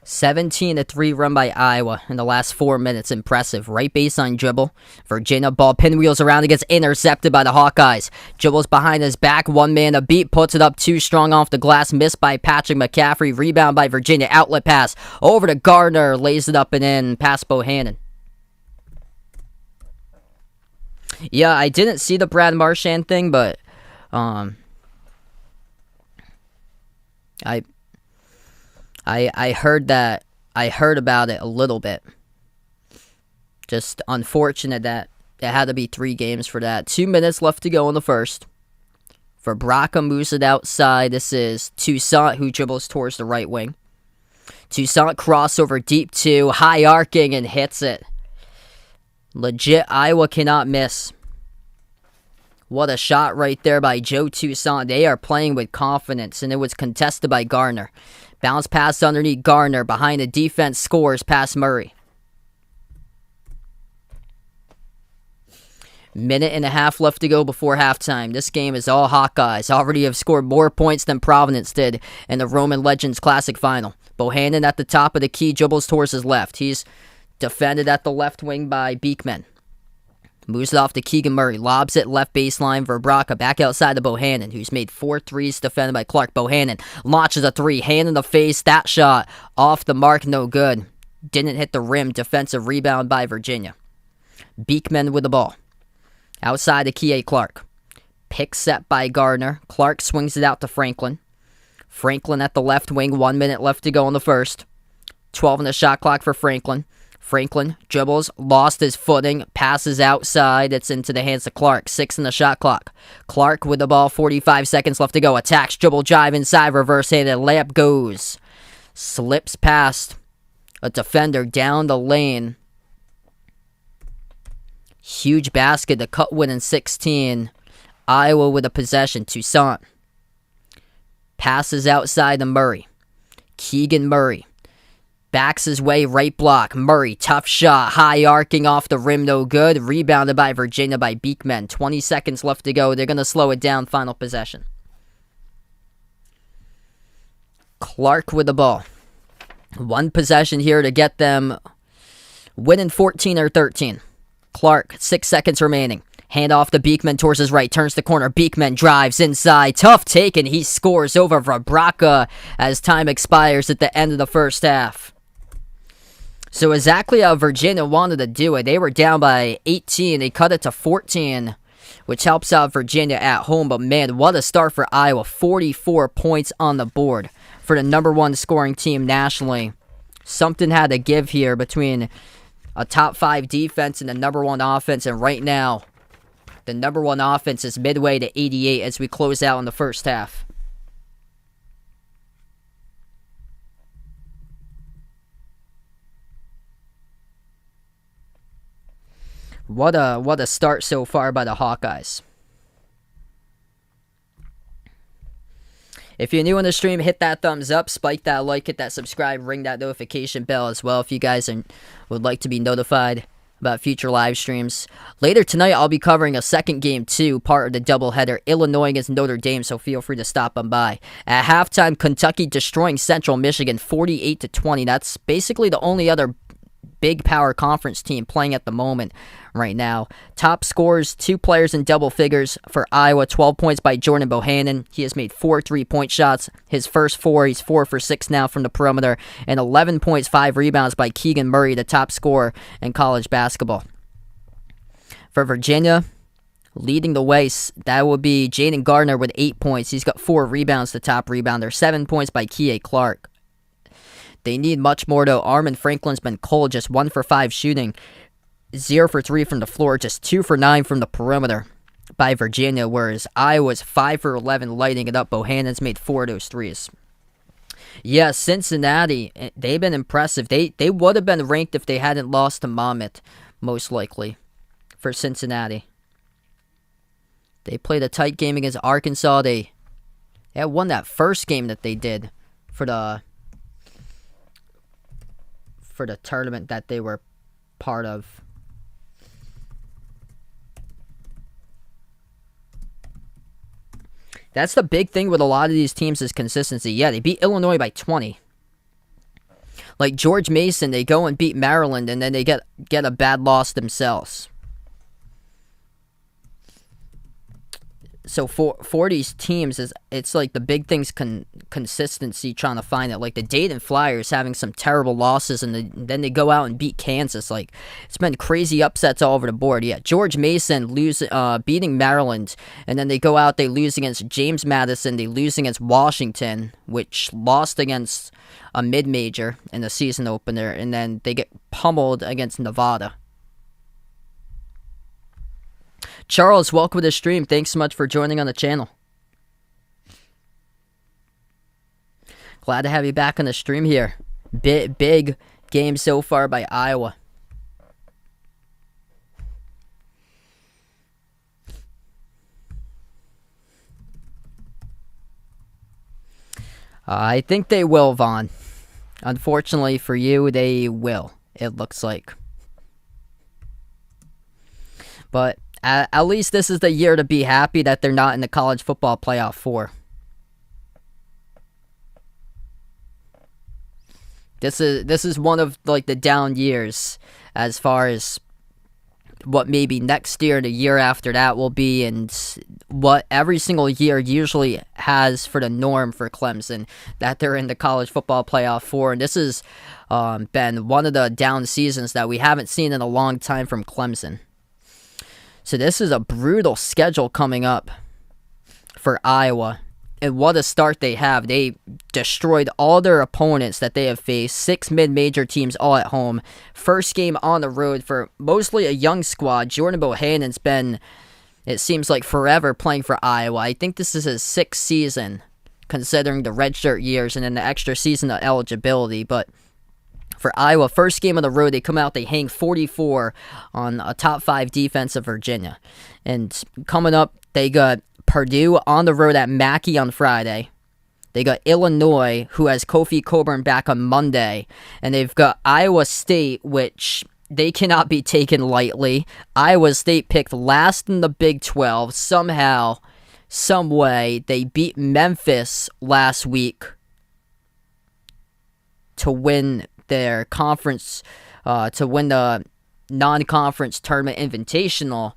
S1: (17-3) run by Iowa in the last 4 minutes. Impressive. Right baseline dribble. Virginia ball pinwheels around and gets intercepted by the Hawkeyes. Dribbles behind his back. One man a beat. Puts it up too strong off the glass. Missed by Patrick McCaffrey. Rebound by Virginia. Outlet pass. Over to Gardner. Lays it up and in. Past Bohannon. Yeah, I didn't see the Brad Marchand thing, but I heard that. I heard about it a little bit. Just unfortunate that it had to be 3 games for that. 2 minutes left to go in the first. For Brocca moves it outside. This is Toussaint who dribbles towards the right wing. Toussaint crossover deep 2. High arcing and hits it. Legit, Iowa cannot miss. What a shot right there by Joe Toussaint. They are playing with confidence, and it was contested by Gardner. Bounce pass underneath Gardner. Behind the defense, scores past Murray. Minute and a half left to go before halftime. This game is all Hawkeyes. Already have scored more points than Providence did in the Roman Legends Classic Final. Bohannon at the top of the key, dribbles towards his left. He's defended at the left wing by Beekman. Moves it off to Keegan Murray. Lobs it left baseline for Brocca. Back outside to Bohannon, who's made 4 threes defended by Clark. Bohannon launches a 3. Hand in the face. That shot off the mark. No good. Didn't hit the rim. Defensive rebound by Virginia. Beekman with the ball. Outside to Kie Clark. Pick set by Gardner. Clark swings it out to Franklin. Franklin at the left wing. 1 minute left to go in the first. 12 on the shot clock for Franklin. Franklin dribbles, lost his footing, passes outside. It's into the hands of Clark. 6 in the shot clock. Clark with the ball, 45 seconds left to go. Attacks, dribble, drive inside, reverse-handed. Layup goes. Slips past a defender down the lane. Huge basket to cut win in 16. Iowa with a possession. Toussaint passes outside to Murray. Keegan Murray backs his way, right block. Murray, tough shot. High arcing off the rim, no good. Rebounded by Virginia by Beekman. 20 seconds left to go. They're going to slow it down. Final possession. Clark with the ball. One possession here to get them winning 14 or 13. Clark, 6 seconds remaining. Hand off to Beekman towards his right. Turns the corner. Beekman drives inside. Tough take, and he scores over Vibraca as time expires at the end of the first half. So exactly how Virginia wanted to do it. They were down by 18. They cut it to 14, which helps out Virginia at home. But man, what a start for Iowa. 44 points on the board for the number one scoring team nationally. Something had to give here between a top 5 defense and the number one offense. And right now, the number one offense is midway to 88 as we close out in the first half. What a start so far by the Hawkeyes. If you're new on the stream, hit that thumbs up, spike that like, hit that subscribe, ring that notification bell as well if you guys would like to be notified about future live streams. Later tonight, I'll be covering a second game too, part of the doubleheader, Illinois against Notre Dame, so feel free to stop on by. At halftime, Kentucky destroying Central Michigan 48-20. That's basically the only other big power conference team playing at the moment right now. Top scores, 2 players in double figures for Iowa. 12 points by Jordan Bohannon. He has made 4 3-point shots. His first 4, he's 4 for 6 now from the perimeter. And 11 points, 5 rebounds by Keegan Murray, the top scorer in college basketball. For Virginia, leading the way, that would be Jaden Gardner with 8 points. He's got 4 rebounds, the top rebounder. 7 points by Kie Clark. They need much more, though. Armin Franklin's been cold, just 1 for 5 shooting, 0 for 3 from the floor, just 2 for 9 from the perimeter by Virginia, whereas Iowa's 5 for 11 lighting it up. Bohannon's made 4 of those threes. Yeah, Cincinnati, they've been impressive. They would have been ranked if they hadn't lost to Monmouth, most likely, for Cincinnati. They played a tight game against Arkansas. They had won that first game that they did for the tournament that they were part of. That's the big thing with a lot of these teams is consistency. Yeah, they beat Illinois by 20. Like George Mason, they go and beat Maryland, and then they get a bad loss themselves. So for these teams, it's like the big thing's consistency, trying to find it. Like the Dayton Flyers having some terrible losses, and then they go out and beat Kansas. Like, it's been crazy upsets all over the board. Yeah, George Mason beating Maryland, and then they go out, they lose against James Madison, they lose against Washington, which lost against a mid-major in the season opener, and then they get pummeled against Nevada. Charles, welcome to the stream. Thanks so much for joining on the channel. Glad to have you back on the stream here. Big game so far by Iowa. I think they will, Vaughn. Unfortunately for you, they will, it looks like. But at least this is the year to be happy that they're not in the college football playoff 4. This is one of like the down years as far as what maybe next year and the year after that will be, and what every single year usually has for the norm for Clemson, that they're in the college football playoff 4. And this has been one of the down seasons that we haven't seen in a long time from Clemson. So this is a brutal schedule coming up for Iowa. And what a start they have. They destroyed all their opponents that they have faced. 6 mid-major teams all at home. First game on the road for mostly a young squad. Jordan Bohannon's been, it seems like, forever playing for Iowa. I think this is his 6th season, considering the redshirt years and then the extra season of eligibility. But for Iowa, first game on the road, they come out, they hang 44 on a top 5 defense of Virginia. And coming up, they got Purdue on the road at Mackey on Friday. They got Illinois, who has Kofi Cockburn back on Monday. And they've got Iowa State, which they cannot be taken lightly. Iowa State picked last in the Big 12. Somehow, some way, they beat Memphis last week to win their conference, to win the non-conference tournament invitational.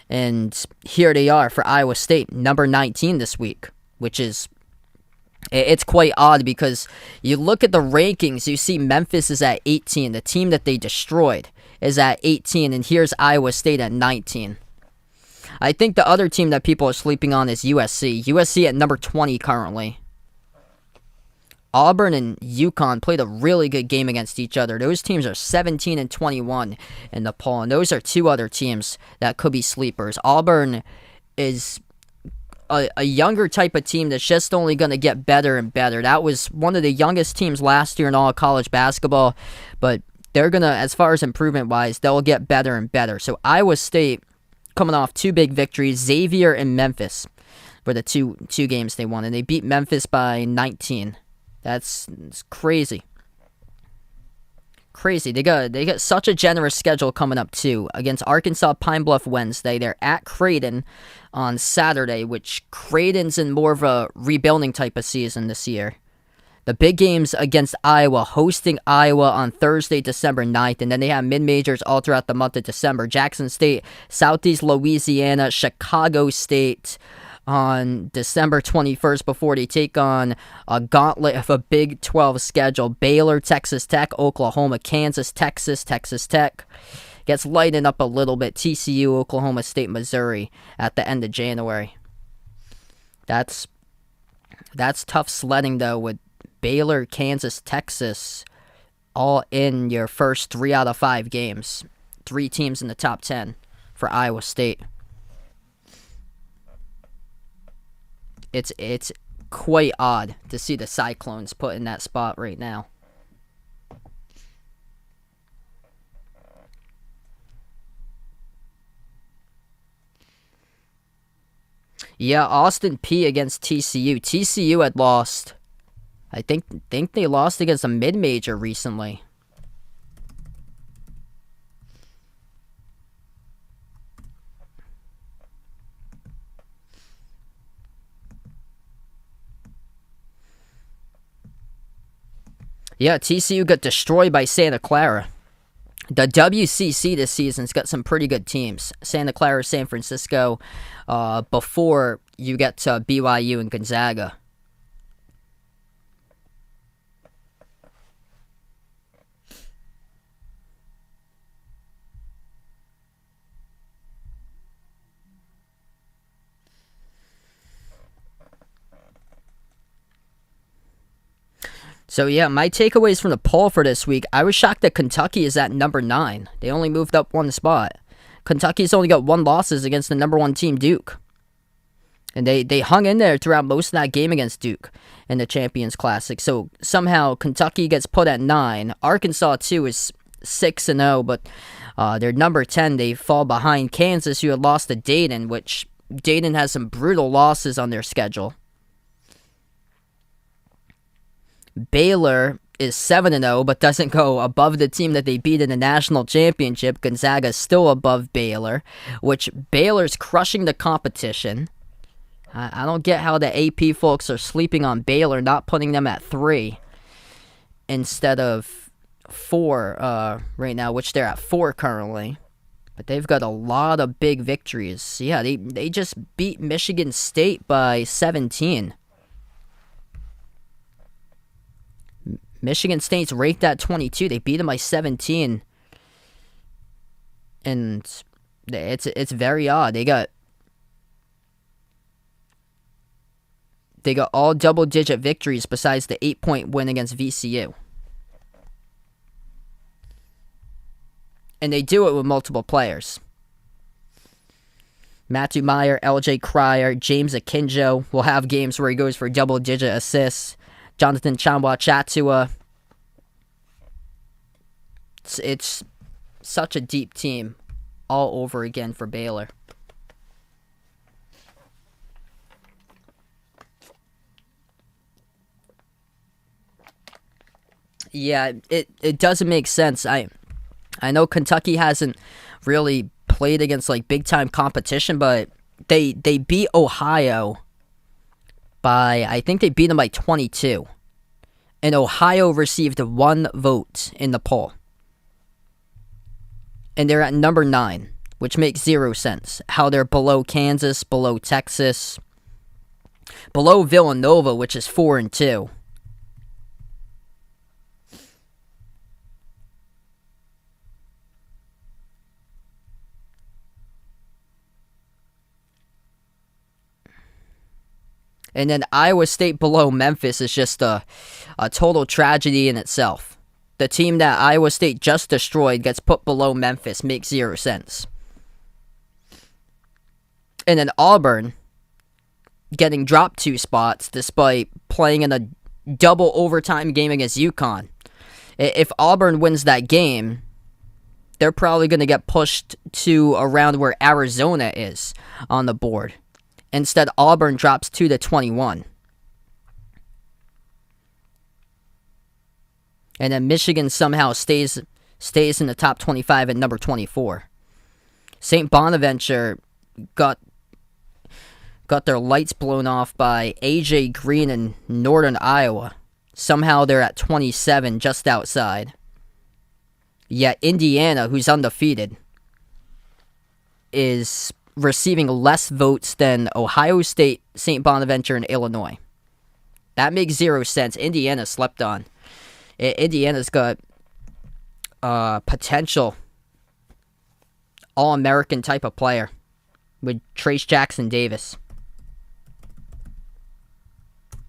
S1: And here they are for Iowa State, number 19 this week, which is, it's quite odd because you look at the rankings, you see Memphis is at 18, the team that they destroyed is at 18, and here's Iowa State at 19. I think the other team that people are sleeping on is USC. USC at number 20 currently. Auburn and UConn played a really good game against each other. Those teams are 17 and 21 in the poll, and those are two other teams that could be sleepers. Auburn is a younger type of team that's just only going to get better and better. That was one of the youngest teams last year in all of college basketball, but they're going to, as far as improvement-wise, they'll get better and better. So Iowa State coming off two big victories. Xavier and Memphis were the two games they won, and they beat Memphis by 19. That's crazy. Crazy. They got such a generous schedule coming up too. Against Arkansas Pine Bluff Wednesday. They're at Creighton on Saturday, which Creighton's in more of a rebuilding type of season this year. The big games against Iowa, hosting Iowa on Thursday, December 9th, and then they have mid-majors all throughout the month of December. Jackson State, Southeast Louisiana, Chicago State on December 21st before they take on a gauntlet of a Big 12 schedule. Baylor, Texas Tech, Oklahoma, Kansas, Texas, Texas Tech. Gets lightened up a little bit. TCU, Oklahoma State, Missouri at the end of January. That's tough sledding, though, with Baylor, Kansas, Texas all in your first 3 out of 5 games. 3 teams in the top 10 for Iowa State. It's quite odd to see the Cyclones put in that spot right now. Yeah, Austin Peay against TCU. TCU had lost. I think they lost against a mid-major recently. Yeah, TCU got destroyed by Santa Clara. The WCC this season's got some pretty good teams. Santa Clara, San Francisco, before you get to BYU and Gonzaga. So yeah, my takeaways from the poll for this week, I was shocked that Kentucky is at number 9. They only moved up 1 spot. Kentucky's only got 1 losses against the number 1 team, Duke. And they hung in there throughout most of that game against Duke in the Champions Classic. So somehow Kentucky gets put at 9. Arkansas, too, is 6-0, but they're number 10. They fall behind Kansas, who had lost to Dayton, which Dayton has some brutal losses on their schedule. Baylor is 7-0, but doesn't go above the team that they beat in the national championship. Gonzaga is still above Baylor, which Baylor's crushing the competition. I don't get how the AP folks are sleeping on Baylor, not putting them at 3 instead of 4 right now, which they're at 4 currently. But they've got a lot of big victories. Yeah, they just beat Michigan State by 17. Michigan State's ranked at 22. They beat them by 17. And it's very odd. They got all double-digit victories besides the 8-point win against VCU. And they do it with multiple players. Matthew Meyer, LJ Cryer, James Akinjo will have games where he goes for double-digit assists. Jonathan Chatua. It's such a deep team all over again for Baylor. Yeah, it doesn't make sense. I know Kentucky hasn't really played against like big time competition, but they beat Ohio by, I think they beat them by 22 and Ohio received 1 vote in the poll. And they're at number 9, which makes 0 sense. How they're below Kansas, below Texas, below Villanova, which is 4-2. And then Iowa State below Memphis is just a total tragedy in itself. The team that Iowa State just destroyed gets put below Memphis. Makes 0 sense. And then Auburn getting dropped 2 spots despite playing in a double overtime game against UConn. If Auburn wins that game, they're probably going to get pushed to around where Arizona is on the board. Instead, Auburn drops 2-21. And then Michigan somehow stays in the top 25 at number 24. St. Bonaventure got their lights blown off by A.J. Green in Northern Iowa. Somehow they're at 27, just outside. Yet Indiana, who's undefeated, is receiving less votes than Ohio State, St. Bonaventure, and Illinois. That makes 0 sense. Indiana slept on. Indiana's got potential All-American type of player with Trace Jackson Davis.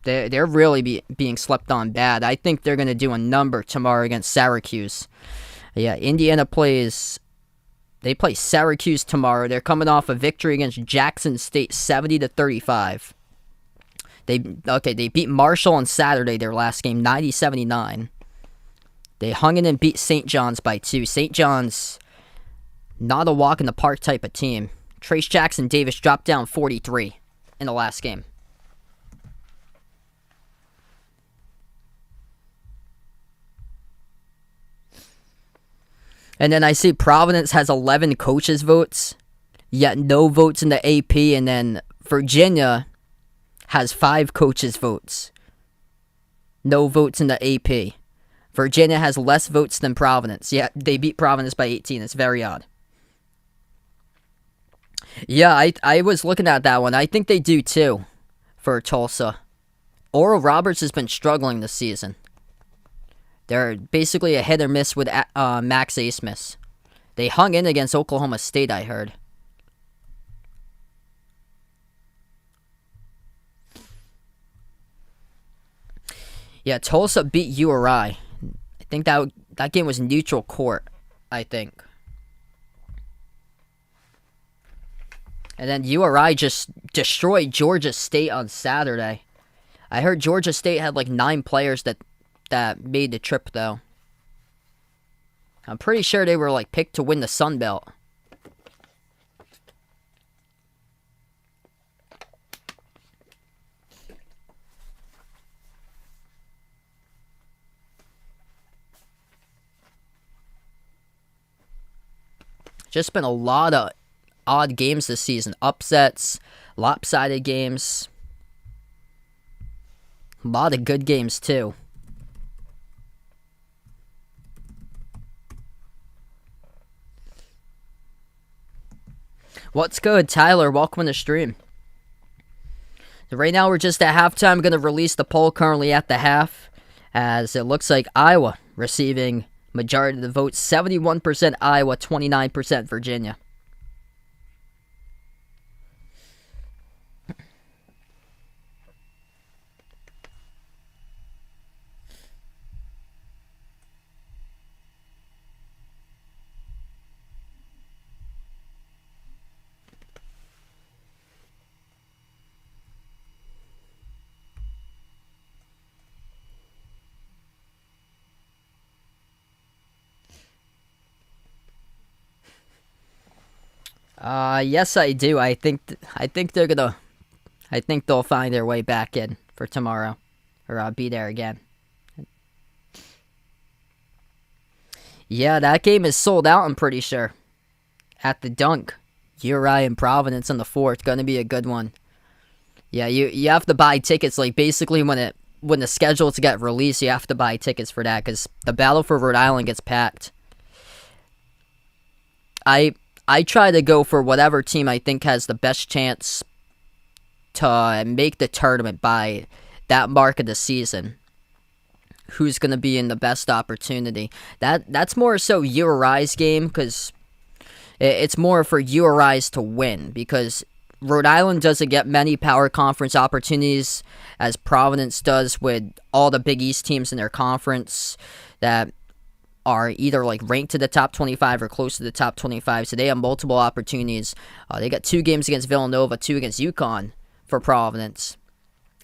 S1: They're really being slept on bad. I think they're going to do a number tomorrow against Syracuse. Yeah, Indiana plays... They play Syracuse tomorrow. They're coming off a victory against Jackson State, 70-35. They beat Marshall on Saturday, their last game, 90-79. They hung in and beat St. John's by 2. St. John's, not a walk in the park type of team. Trace Jackson Davis dropped down 43 in the last game. And then I see Providence has 11 coaches' votes, yet no votes in the AP. And then Virginia has 5 coaches' votes, no votes in the AP. Virginia has less votes than Providence, yet they beat Providence by 18. It's very odd. Yeah, I was looking at that one. I think they do too for Tulsa. Oral Roberts has been struggling this season. They're basically a hit or miss with Max Asmus. They hung in against Oklahoma State, I heard. Yeah, Tulsa beat URI. I think that game was neutral court, I think. And then URI just destroyed Georgia State on Saturday. I heard Georgia State had like 9 players that made the trip, though. I'm pretty sure they were like picked to win the Sun Belt. Just been a lot of odd games this season. Upsets, lopsided games. A lot of good games, too. What's good, Tyler? Welcome to the stream. So right now we're just at halftime. I'm going to release the poll currently at the half, as it looks like Iowa receiving majority of the votes. 71% Iowa, 29% Virginia. Yes, I do. I think they'll find their way back in for tomorrow, or be there again. Yeah, that game is sold out, I'm pretty sure. At the Dunk, URI and Providence in the 4th, gonna be a good one. Yeah, you have to buy tickets like basically when when the schedules get released, you have to buy tickets for that because the battle for Rhode Island gets packed. I try to go for whatever team I think has the best chance to make the tournament by that mark of the season. Who's going to be in the best opportunity. That's more so URI's game because it's more for URI's to win because Rhode Island doesn't get many power conference opportunities as Providence does with all the Big East teams in their conference that are either like ranked to the top 25 or close to the top 25. So they have multiple opportunities. They got 2 games against Villanova, 2 against UConn for Providence.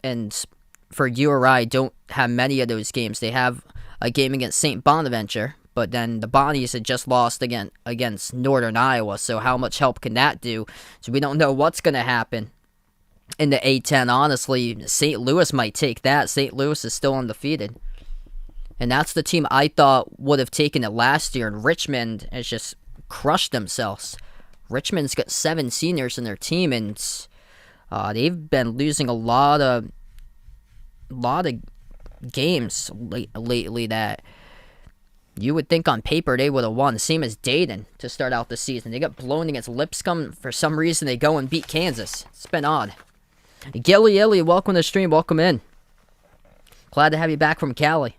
S1: And for URI, don't have many of those games. They have a game against St. Bonaventure, but then the Bonnies had just lost again against Northern Iowa, so how much help can that do? So we don't know what's going to happen in the A-10. Honestly, St. Louis might take that. St. Louis is still undefeated. And that's the team I thought would have taken it last year, and Richmond has just crushed themselves. Richmond's got 7 seniors in their team, and they've been losing a lot of games lately that you would think on paper they would have won. Same as Dayton to start out the season. They got blown against Lipscomb. For some reason, they go and beat Kansas. It's been odd. Gilly Illy, welcome to the stream. Welcome in. Glad to have you back from Cali.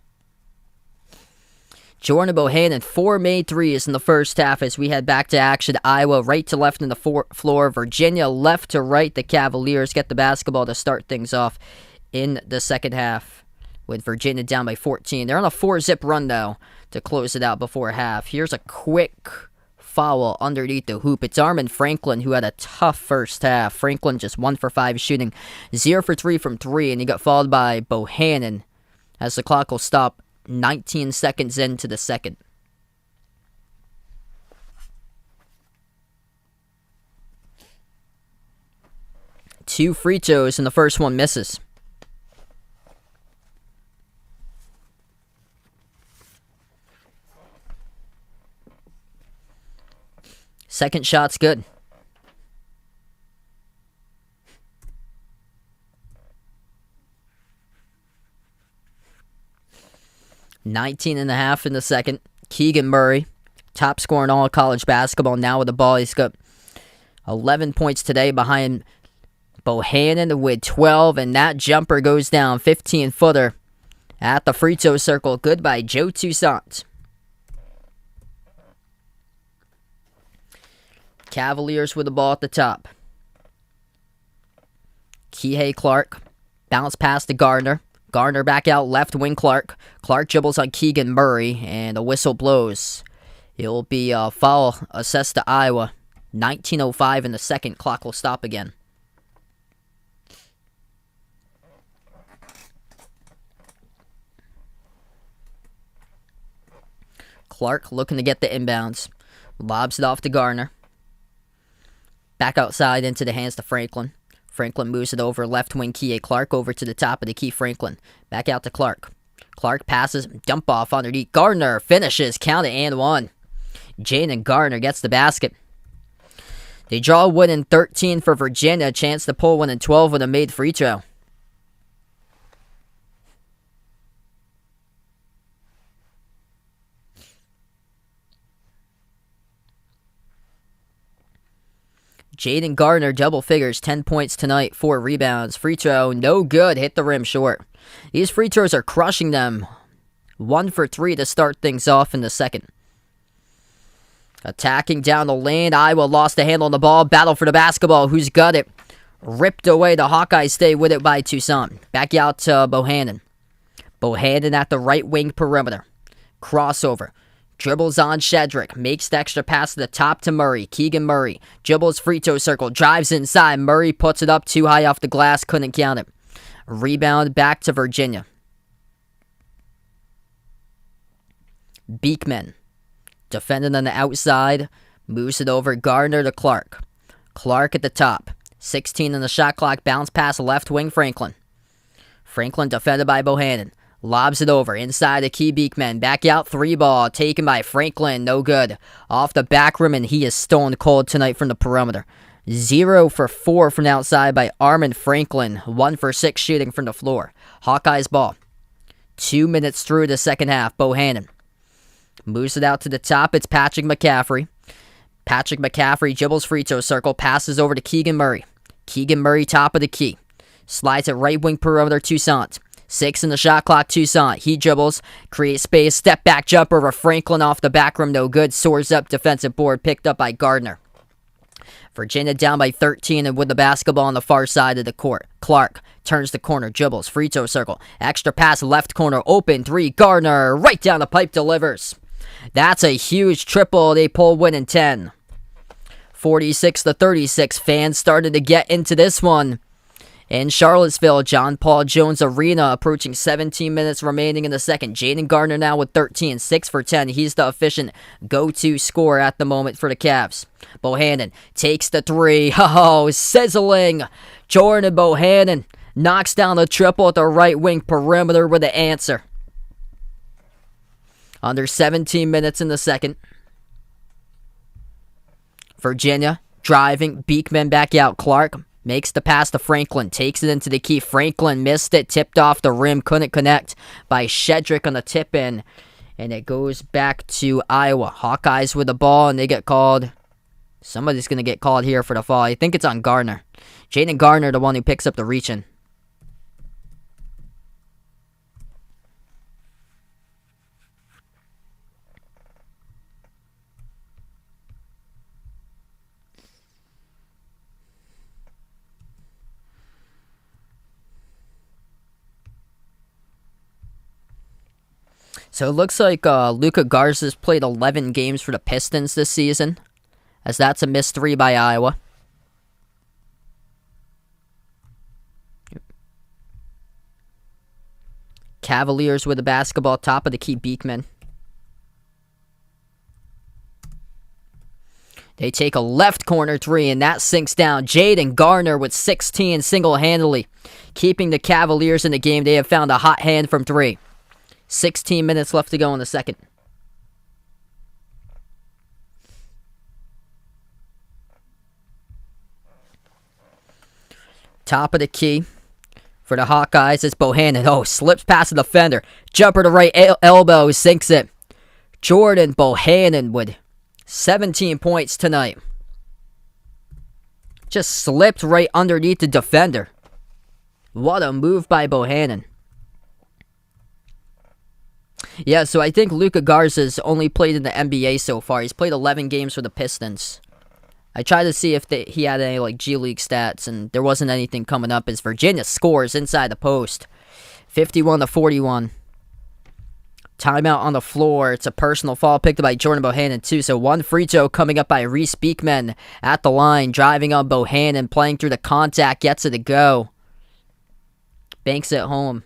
S1: Jordan Bohannon, 4 made threes in the first half as we head back to action. Iowa right to left in the floor. Virginia left to right. The Cavaliers get the basketball to start things off in the second half with Virginia down by 14. They're on a 4-zip run, though, to close it out before half. Here's a quick foul underneath the hoop. It's Armin Franklin who had a tough first half. Franklin just 1 for 5 shooting, 0 for 3 from 3, and he got fouled by Bohannon as the clock will stop 19 seconds into the second. Two free throws, and the first one misses. Second shot's good. .19.5 in the second. Keegan Murray, top scorer in all college basketball now with the ball. He's got 11 points today behind Bohannon with 12, and that jumper goes down, 15-footer at the free throw circle. Good by Joe Toussaint. Cavaliers with the ball at the top. Kihei Clark, bounce pass to Gardner. Gardner back out left wing Clark. Clark dribbles on Keegan Murray, and the whistle blows. It will be a foul assessed to Iowa. 19:05 in the second. Clock will stop again. Clark looking to get the inbounds. Lobs it off to Gardner. Back outside into the hands to Franklin. Franklin moves it over left wing Kihei Clark over to the top of the key Franklin. Back out to Clark. Clark passes, dump off underneath. Gardner finishes, count it and 1. Jaden Gardner gets the basket. They draw one in 13 for Virginia. Chance to pull one in 12 with a made free throw. Jaden Gardner, double figures, 10 points tonight, 4 rebounds. Free throw, no good, hit the rim short. These free throws are crushing them. 1 for 3 to start things off in the second. Attacking down the lane, Iowa lost the handle on the ball. Battle for the basketball, who's got it? Ripped away, the Hawkeyes stay with it by Toussaint. Back out to Bohannon. Bohannon at the right wing perimeter. Crossover. Dribbles on Shedrick, makes the extra pass to the top to Murray. Keegan Murray dribbles free throw circle, drives inside. Murray puts it up too high off the glass, couldn't count it. Rebound back to Virginia. Beekman, defending on the outside, moves it over Gardner to Clark. Clark at the top, 16 on the shot clock, bounce pass left wing Franklin. Franklin defended by Bohannon. Lobs it over, inside the key Beekman. Back out, 3 ball, taken by Franklin, no good. Off the back rim, and he is stone cold tonight from the perimeter. 0 for 4 from the outside by Armin Franklin. 1 for 6 shooting from the floor. Hawkeyes ball. 2 minutes through the second half. Bohannon moves it out to the top. It's Patrick Mccaffrey. Patrick McCaffrey dribbles free throw circle. Passes over to Keegan Murray. Keegan Murray top of the key. Slides it right wing perimeter. Toussaint. 6 in the shot clock. Toussaint. He dribbles. Creates space. Step back jumper over Franklin off the back rim. No good. Soars up. Defensive board. Picked up by Gardner. Virginia down by 13 and with the basketball on the far side of the court. Clark turns the corner, dribbles, free throw circle. Extra pass, left corner, open, 3, Gardner, right down the pipe, delivers. That's a huge triple. They pull win in 10. 46-36. Fans started to get into this one. In Charlottesville, John Paul Jones Arena, approaching 17 minutes remaining in the second. Jaden Gardner now with 13, 6 for 10. He's the efficient go-to scorer at the moment for the Cavs. Bohannon takes the 3. Oh, sizzling. Jordan Bohannon knocks down the triple at the right wing perimeter with the answer. Under 17 minutes in the second. Virginia driving, Beekman back out. Clark makes the pass to Franklin. Takes it into the key. Franklin missed it. Tipped off the rim. Couldn't connect by Shedrick on the tip in. And it goes back to Iowa. Hawkeyes with the ball, and they get called. Somebody's going to get called here for the foul. I think it's on Gardner. Jaden Gardner, the one who picks up the reach-in. So it looks like Luka Garza's played 11 games for the Pistons this season, as that's a missed 3 by Iowa. Cavaliers with the basketball, top of the key, Beekman. They take a left corner 3, and that sinks down. Jaden Gardner with 16 single-handedly, keeping the Cavaliers in the game. They have found a hot hand from 3. 16 minutes left to go in the second. Top of the key for the Hawkeyes is Bohannon. Oh, slips past the defender. Jumper to right elbow, sinks it. Jordan Bohannon with 17 points tonight. Just slipped right underneath the defender. What a move by Bohannon. Yeah, so I think Luka Garza's only played in the NBA so far. He's played 11 games for the Pistons. I tried to see if he had any G League stats, and there wasn't anything coming up as Virginia scores inside the post. 51-41. Timeout on the floor. It's a personal foul picked up by Jordan Bohannon too. So one free throw coming up by Reese Beekman at the line. Driving on Bohannon, playing through the contact, gets it to go. Banks it home.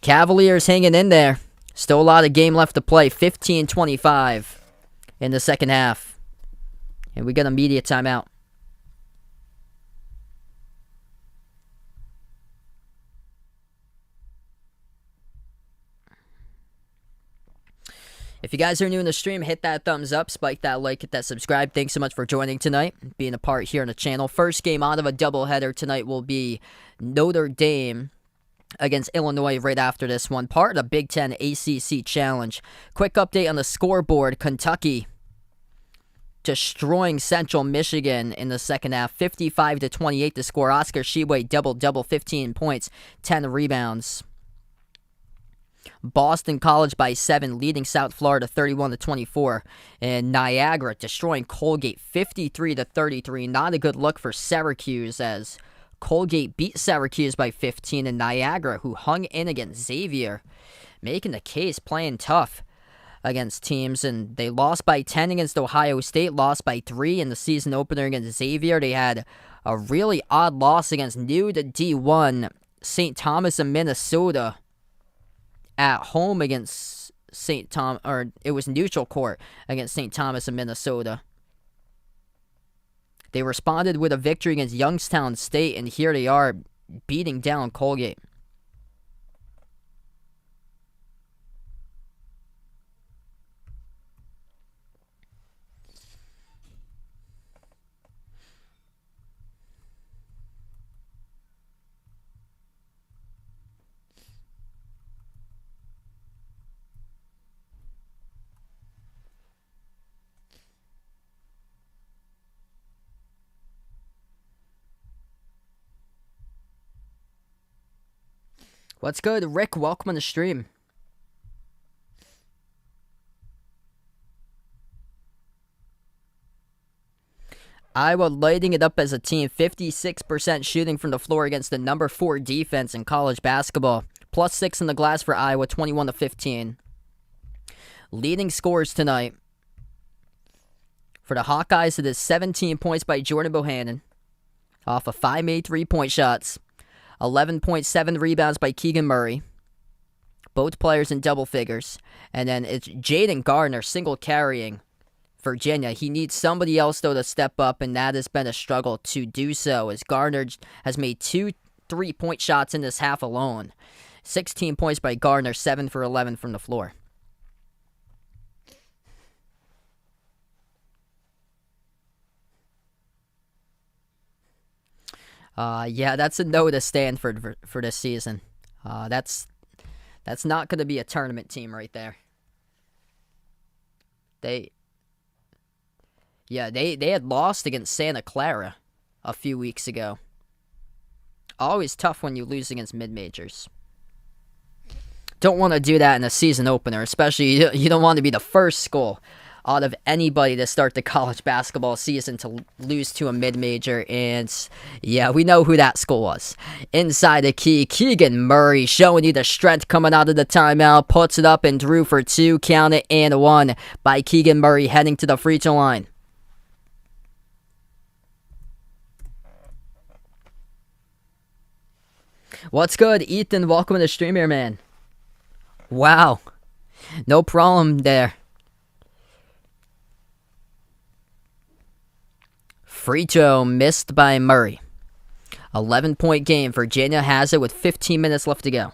S1: Cavaliers hanging in there. Still a lot of game left to play. 15-25 in the second half. And we got a media timeout. If you guys are new in the stream, hit that thumbs up, spike that like, hit that subscribe. Thanks so much for joining tonight, being a part here on the channel. First game out of a doubleheader tonight will be Notre Dame against Illinois right after this one. Part of the Big Ten ACC Challenge. Quick update on the scoreboard. Kentucky destroying Central Michigan in the second half. 55-28 to score. Oscar Tshiebwe double-double, 15 points, 10 rebounds. Boston College by 7, leading South Florida 31-24. And Niagara destroying Colgate 53-33. Not a good look for Syracuse as Colgate beat Syracuse by 15, and Niagara, who hung in against Xavier, making the case, playing tough against teams, and they lost by 10 against Ohio State, lost by 3 in the season opener against Xavier. They had a really odd loss against new to D1 St. Thomas in Minnesota at home against St. Tom, or it was neutral court against St. Thomas in Minnesota. They responded with a victory against Youngstown State, and here they are beating down Colgate. What's good, Rick? Welcome on the stream. Iowa lighting it up as a team. 56% shooting from the floor against the number 4 defense in college basketball. +6 in the glass for Iowa, 21-15. Leading scorers tonight. For the Hawkeyes, it is 17 points by Jordan Bohannon off of 5 made 3-point shots. 11.7 rebounds by Keegan Murray. Both players in double figures. And then it's Jaden Gardner single carrying Virginia. He needs somebody else, though, to step up, and that has been a struggle to do so, as Gardner has made 2 3-point shots in this half alone. 16 points by Gardner, 7 for 11 from the floor. Yeah, that's a no to Stanford for this season. That's not going to be a tournament team right there. They had lost against Santa Clara a few weeks ago. Always tough when you lose against mid-majors. Don't want to do that in a season opener, especially you don't want to be the first school out of anybody to start the college basketball season to lose to a mid-major. And yeah, we know who that school was. Inside the key, Keegan Murray showing you the strength coming out of the timeout. Puts it up and drew for 2, count it, and 1 by Keegan Murray heading to the free throw line. What's good, Ethan? Welcome to the stream here, man. Wow. No problem there. Free throw missed by Murray. 11-point game. Virginia has it with 15 minutes left to go.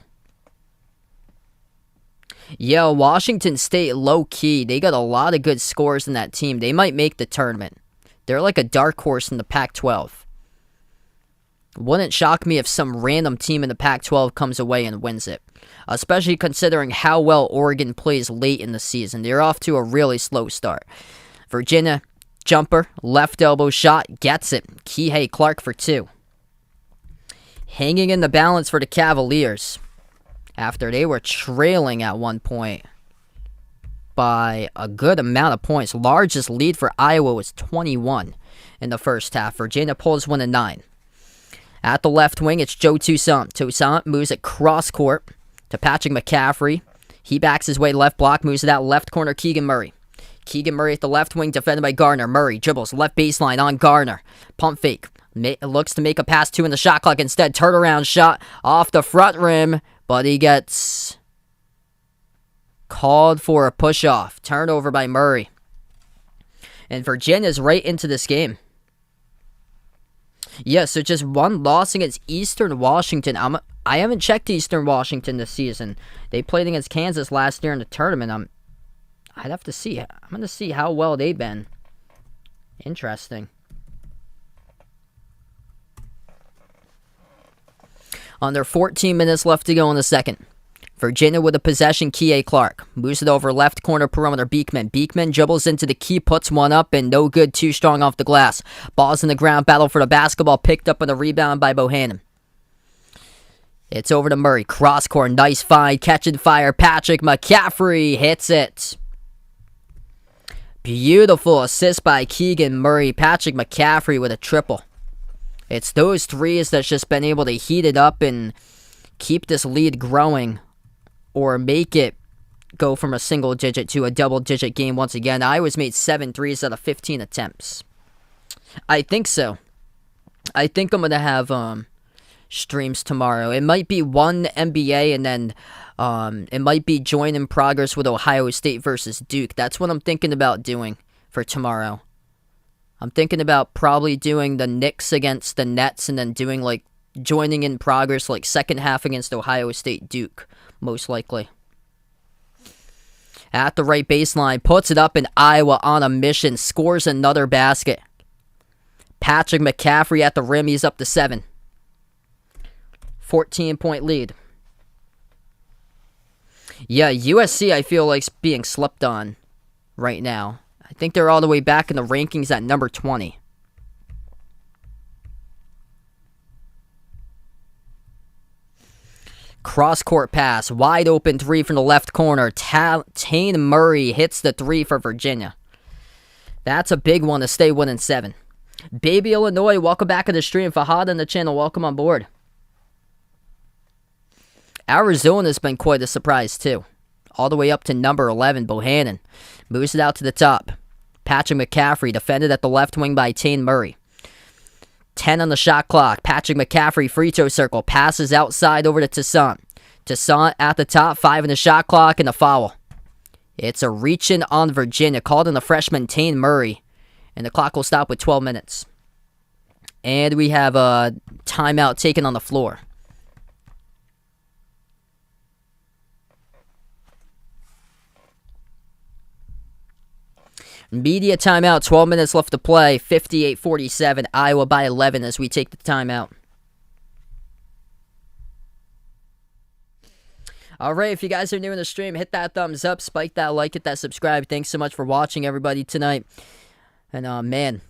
S1: Yeah, Washington State low-key. They got a lot of good scores in that team. They might make the tournament. They're like a dark horse in the Pac-12. Wouldn't shock me if some random team in the Pac-12 comes away and wins it. Especially considering how well Oregon plays late in the season. They're off to a really slow start. Virginia, jumper, left elbow shot, gets it. Kihei Clark for 2. Hanging in the balance for the Cavaliers. After they were trailing at one point by a good amount of points. Largest lead for Iowa was 21 in the first half. Virginia pulls one to 9. At the left wing, it's Joe Toussaint. Toussaint moves it cross court to Patrick McCaffrey. He backs his way left block, moves it out left corner, Keegan Murray. Keegan Murray at the left wing, defended by Gardner. Murray dribbles left baseline on Gardner. Pump fake. Looks to make a pass 2 in the shot clock. Instead, turnaround shot off the front rim, but he gets called for a push-off. Turnover by Murray. And Virginia's right into this game. Yeah, so just one loss against Eastern Washington. I haven't checked Eastern Washington this season. They played against Kansas last year in the tournament. I'd have to see. I'm going to see how well they've been. Interesting. Under 14 minutes left to go in the second. Virginia with a possession, Kihei Clark. Moves it over left corner perimeter, Beekman. Beekman dribbles into the key, puts one up, and no good, too strong off the glass. Ball's in the ground, battle for the basketball, picked up on a rebound by Bohannon. It's over to Murray. Cross court, nice find, catch and fire. Patrick McCaffrey hits it. Beautiful assist by Keegan Murray. Patrick McCaffrey with a triple. It's those threes that's just been able to heat it up and keep this lead growing, or make it go from a single digit to a double digit game once again. Iowa's made 7 threes out of 15 attempts. I think so. I think I'm going to have streams tomorrow. It might be one NBA, and then it might be join in progress with Ohio State versus Duke. That's what I'm thinking about doing for tomorrow. I'm thinking about probably doing the Knicks against the Nets, and then doing like joining in progress like second half against Ohio State Duke, most likely. At the right baseline, puts it up, in Iowa on a mission, scores another basket. Patrick McCaffrey at the rim, he's up to 7. 14-point lead. Yeah, USC I feel like's being slept on right now. I think they're all the way back in the rankings at number 20. Cross-court pass. Wide open three from the left corner. Tane Murray hits the three for Virginia. That's a big one to stay 1-7. Baby Illinois, welcome back to the stream. Fahad on the channel, welcome on board. Arizona's been quite a surprise, too. All the way up to number 11, Bohannon. Moves it out to the top. Patrick McCaffrey defended at the left wing by Tane Murray. 10 on the shot clock. Patrick McCaffrey, free throw circle. Passes outside over to Toussaint. Toussaint at the top. 5 in the shot clock and a foul. It's a reach-in on Virginia. Called in the freshman Tane Murray. And the clock will stop with 12 minutes. And we have a timeout taken on the floor. Media timeout, 12 minutes left to play, 58-47, Iowa by 11 as we take the timeout. Alright, if you guys are new in the stream, hit that thumbs up, spike that like, hit that subscribe. Thanks so much for watching, everybody, tonight. And, man,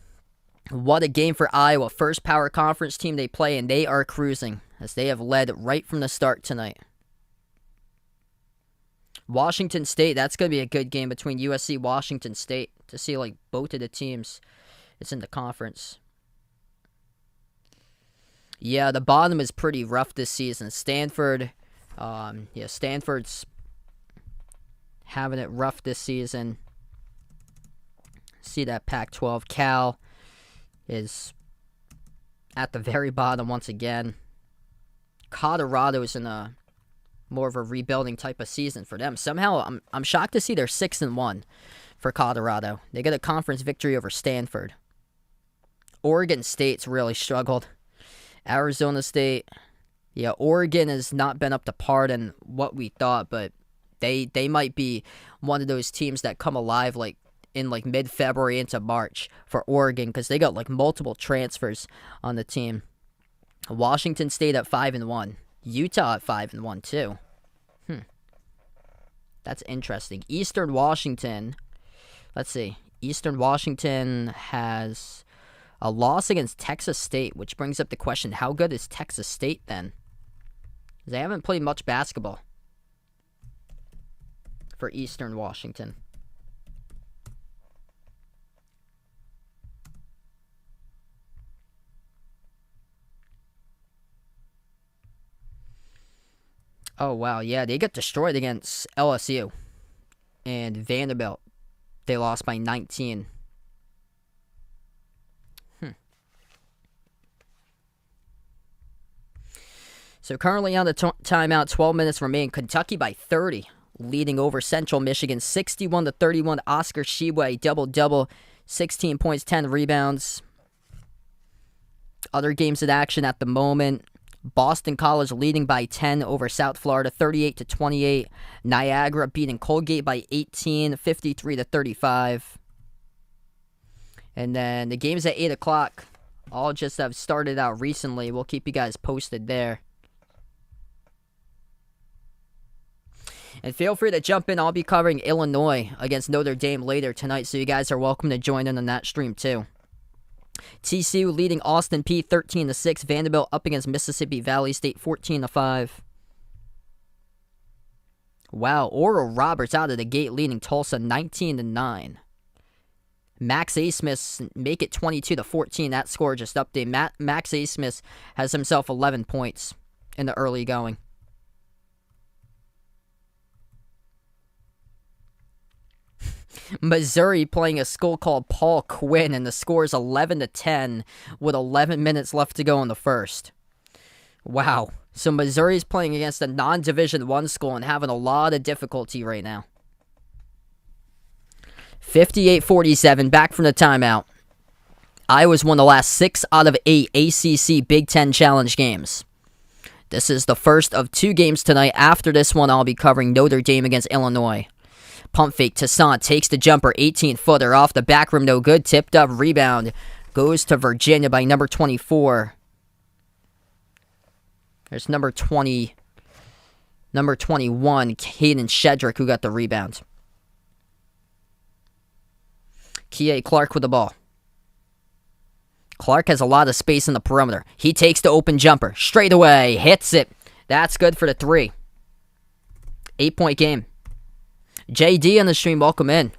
S1: what a game for Iowa. First power conference team they play, and they are cruising as they have led right from the start tonight. Washington State, that's going to be a good game between USC Washington State to see like both of the teams. It's in the conference. Yeah, the bottom is pretty rough this season. Stanford, Stanford's having it rough this season. See that Pac-12. Cal is at the very bottom once again. Colorado's in a more of a rebuilding type of season for them. Somehow, I'm shocked to see they're 6-1 for Colorado. They get a conference victory over Stanford. Oregon State's really struggled. Arizona State, yeah, Oregon has not been up to par than what we thought, but they might be one of those teams that come alive like in like mid-February into March for Oregon because they got like multiple transfers on the team. Washington State at 5-1. Utah at 5-1 too. That's interesting. Eastern Washington. Let's see. Eastern Washington has a loss against Texas State, which brings up the question, how good is Texas State then? They haven't played much basketball for Eastern Washington. Oh, wow, yeah, they got destroyed against LSU. And Vanderbilt, they lost by 19. So currently on the timeout, 12 minutes remain. Kentucky by 30, leading over Central Michigan, 61-31. Oscar Tshiebwe, double-double, 16 points, 10 rebounds. Other games in action at the moment. Boston College leading by 10 over South Florida, 38-28. Niagara beating Colgate by 18, 53-35. And then the games at 8 o'clock all just have started out recently. We'll keep you guys posted there. And feel free to jump in. I'll be covering Illinois against Notre Dame later tonight, so you guys are welcome to join in on that stream too. TCU leading Austin Peay 13-6. Vanderbilt up against Mississippi Valley State 14-5. Wow, Oral Roberts out of the gate leading Tulsa 19-9. Max Asmith make it 22-14. That score just updated. Max Asmith has himself 11 points in the early going. Missouri playing a school called Paul Quinn, and the score is 11-10 with 11 minutes left to go in the first. Wow. So Missouri's playing against a non-Division I school and having a lot of difficulty right now. 58-47, back from the timeout. Iowa's won the last 6 out of 8 ACC Big Ten Challenge games. This is the first of 2 games tonight. After this one, I'll be covering Notre Dame against Illinois. Pump fake, Toussaint takes the jumper, 18-footer off the back rim, no good, tipped up, rebound, goes to Virginia by number 24. There's number 21, Caden Shedrick, who got the rebound. Kie Clark with the ball. Clark has a lot of space in the perimeter. He takes the open jumper, straight away, hits it. That's good for the 3. 8-point game. JD on the stream, welcome in.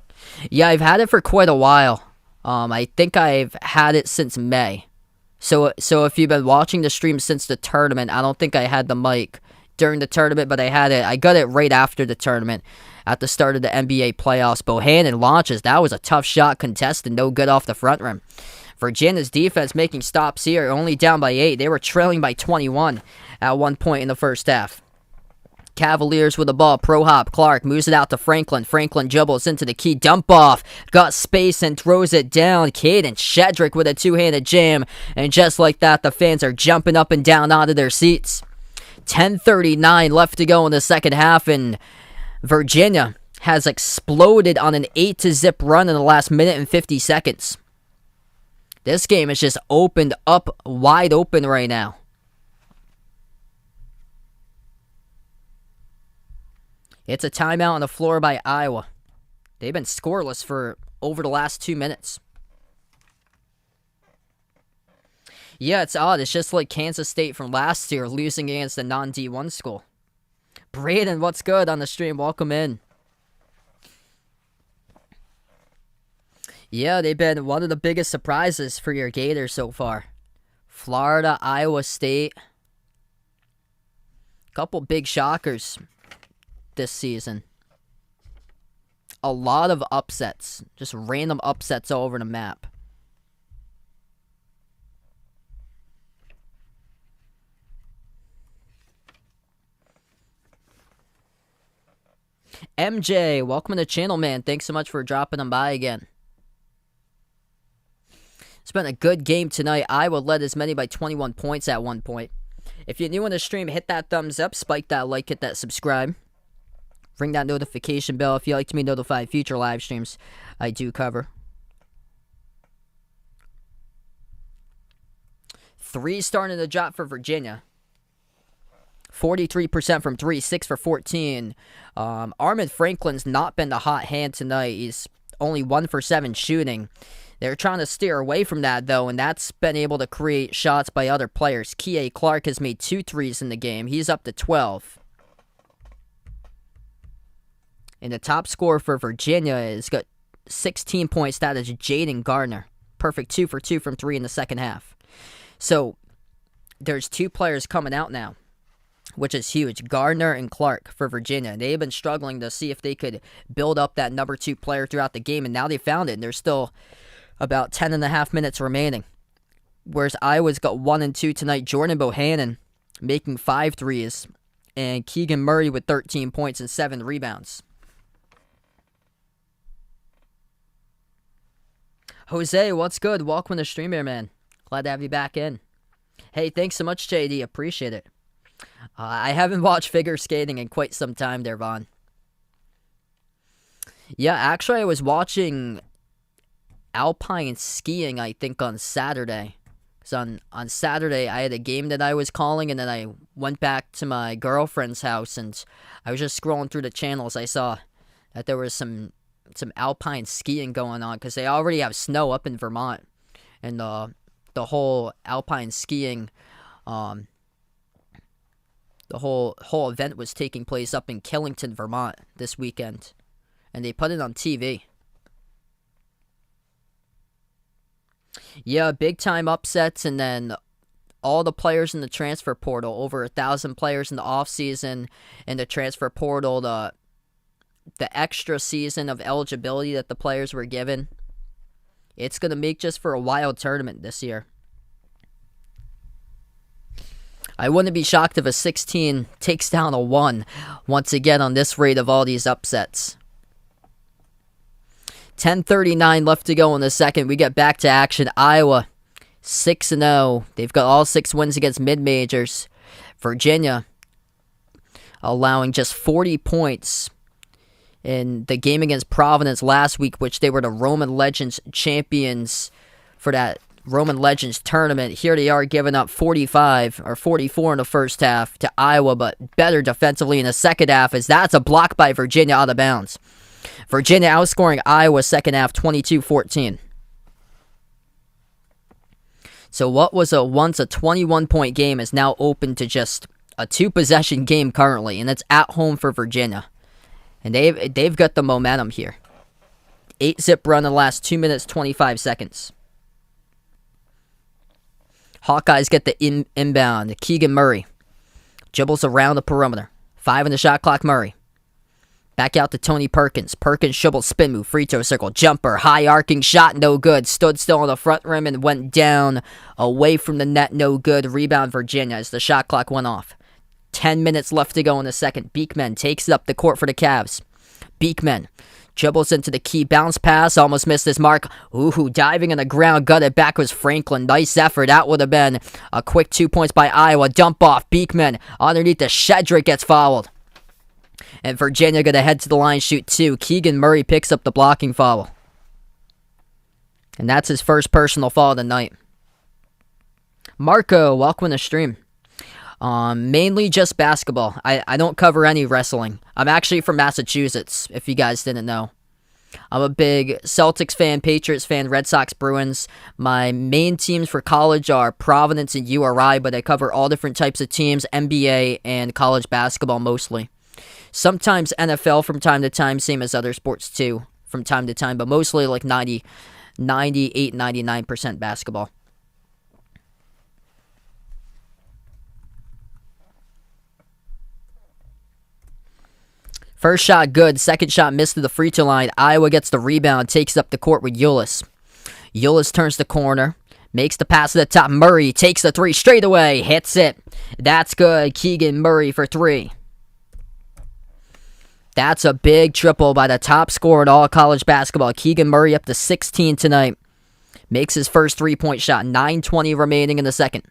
S1: Yeah, I've had it for quite a while. I think I've had it since May. So if you've been watching the stream since the tournament, I don't think I had the mic during the tournament, but I got it right after the tournament at the start of the NBA playoffs. Bohannon launches. That was a tough shot contested, no good off the front rim. Virginia's defense making stops here, only down by 8. They were trailing by 21 at one point in the first half. Cavaliers with the ball. Pro hop. Clark moves it out to Franklin. Franklin dribbles into the key. Dump off. Got space and throws it down. Caden Shedrick with a two-handed jam. And just like that, the fans are jumping up and down out of their seats. 10:39 left to go in the second half, and Virginia has exploded on an 8-0 run in the last minute and 50 seconds. This game is just opened up wide open right now. It's a timeout on the floor by Iowa. They've been scoreless for over the last 2 minutes. Yeah, it's odd. It's just like Kansas State from last year losing against a non-D1 school. Braden, what's good on the stream? Welcome in. Yeah, they've been one of the biggest surprises for your Gators so far. Florida, Iowa State. Couple big shockers this season. A lot of upsets. Just random upsets all over the map. MJ, welcome to the channel, man. Thanks so much for dropping them by again. It's been a good game tonight. Iowa led as many by 21 points at one point. If you're new on the stream, hit that thumbs up, spike that like, hit that subscribe. Ring that notification bell if you like to be notified future live streams I do cover. 3 starting to drop for Virginia. 43% from 3, 6 for 14. Armand Franklin's not been the hot hand tonight. He's only 1 for 7 shooting. They're trying to steer away from that, though, and that's been able to create shots by other players. Kie Clark has made 2 threes in the game. He's up to 12. And the top scorer for Virginia has got 16 points. That is Jaden Gardner. Perfect 2 for 2 from 3 in the second half. So there's 2 players coming out now, which is huge. Gardner and Clark for Virginia. They've been struggling to see if they could build up that number 2 player throughout the game, and now they found it. And there's still about 10.5 minutes remaining. Whereas Iowa's got 1 and 2 tonight. Jordan Bohannon making 5 threes, and Keegan Murray with 13 points and 7 rebounds. Jose, what's good? Welcome to the stream here, man. Glad to have you back in. Hey, thanks so much, JD. Appreciate it. I haven't watched figure skating in quite some time there, Vaughn. Yeah, actually, I was watching alpine skiing, I think, on Saturday. Because on Saturday, I had a game that I was calling, and then I went back to my girlfriend's house, and I was just scrolling through the channels. I saw that there was some alpine skiing going on, because they already have snow up in Vermont. And the whole alpine skiing, the whole event was taking place up in Killington, Vermont this weekend. And they put it on TV. Yeah, big time upsets, and then all the players in the transfer portal, over 1,000 players in the offseason in the transfer portal, the extra season of eligibility that the players were given. It's going to make just for a wild tournament this year. I wouldn't be shocked if a 16 takes down a 1 once again on this rate of all these upsets. 10:39 left to go in the second. We get back to action. Iowa 6-0. They've got all 6 wins against mid-majors. Virginia allowing just 40 points in the game against Providence last week, which they were the Roman Legends champions for that Roman Legends tournament. Here they are giving up 45 or 44 in the first half to Iowa, but better defensively in the second half, as that's a block by Virginia out of bounds. Virginia outscoring Iowa second half 22-14. So what was once a 21-point game is now open to just a 2-possession game currently, and it's at home for Virginia. And they've got the momentum here. 8-zip run in the last 2 minutes, 25 seconds. Hawkeyes get the inbound. Keegan Murray dribbles around the perimeter. 5 in the shot clock, Murray. Back out to Tony Perkins. Perkins dribbles, spin move, free throw circle, jumper, high arcing shot, no good. Stood still on the front rim and went down away from the net, no good. Rebound Virginia as the shot clock went off. 10 minutes left to go in the second. Beekman takes it up the court for the Cavs. Beekman dribbles into the key, bounce pass, almost missed his mark. Ooh, diving on the ground, got it back was Franklin. Nice effort. That would have been a quick 2 points by Iowa. Dump off. Beekman underneath the Shedrick gets fouled. And Virginia going to head to the line, shoot 2. Keegan Murray picks up the blocking foul. And that's his first personal foul of the night. Marco, welcome to the stream. Mainly just basketball. I don't cover any wrestling. I'm actually from Massachusetts, if you guys didn't know. I'm a big Celtics fan, Patriots fan, Red Sox, Bruins. My main teams for college are Providence and URI, but I cover all different types of teams, NBA and college basketball mostly. Sometimes NFL from time to time, same as other sports too, from time to time, but mostly like 98, 99% basketball. First shot good, second shot missed to the free throw line. Iowa gets the rebound, takes up the court with Ulis. Ulis turns the corner, makes the pass to the top. Murray takes the 3 straight away, hits it. That's good. Keegan Murray for 3. That's a big triple by the top scorer in all college basketball. Keegan Murray up to 16 tonight. Makes his first 3-point shot. 9:20 remaining in the second.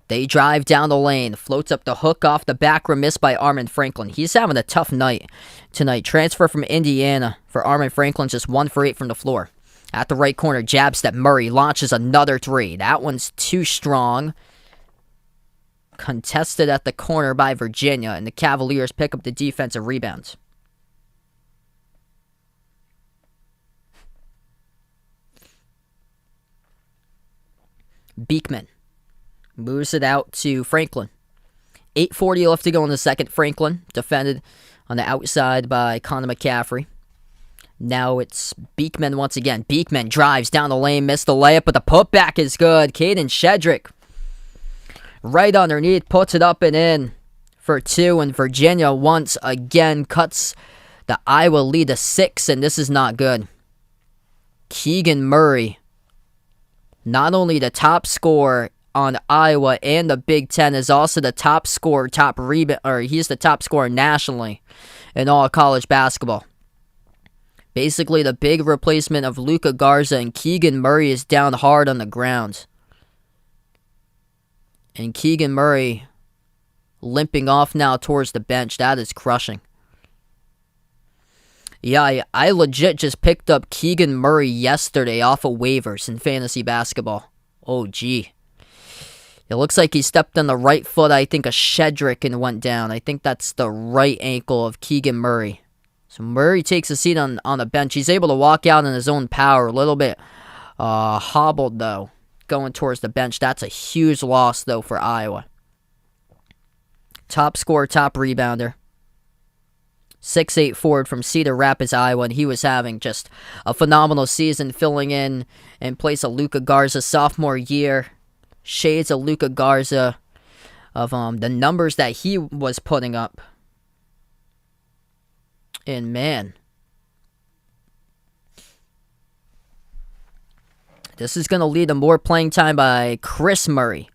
S1: They drive down the lane. Floats up the hook off the back rim, missed by Armin Franklin. He's having a tough night tonight. Transfer from Indiana for Armin Franklin, just 1 for 8 from the floor. At the right corner, jab step. Murray launches another 3. That one's too strong. Contested at the corner by Virginia, and the Cavaliers pick up the defensive rebounds. Beekman moves it out to Franklin. 8:40 left to go in the second. Franklin defended on the outside by Connor McCaffrey. Now it's Beekman once again. Beekman drives down the lane, missed the layup, but the putback is good. Caden Shedrick right underneath, puts it up and in for 2, and Virginia once again cuts the Iowa lead to 6, and this is not good. Keegan Murray, not only the top scorer on Iowa and the Big Ten, is also the top scorer, he's the top scorer nationally in all college basketball. Basically the big replacement of Luka Garza, and Keegan Murray is down hard on the ground. And Keegan Murray limping off now towards the bench. That is crushing. Yeah, I legit just picked up Keegan Murray yesterday off of waivers in fantasy basketball. Oh, gee. It looks like he stepped on the right foot, I think, of Shedrick, and went down. I think that's the right ankle of Keegan Murray. So Murray takes a seat on the bench. He's able to walk out in his own power. A little bit hobbled, though, going towards the bench. That's a huge loss, though, for Iowa. Top scorer, top rebounder. 6'8" forward from Cedar Rapids, Iowa, and he was having just a phenomenal season, filling in place of Luka Garza sophomore year. Shades of Luka Garza, of the numbers that he was putting up. And man, this is going to lead to more playing time by Chris Murray.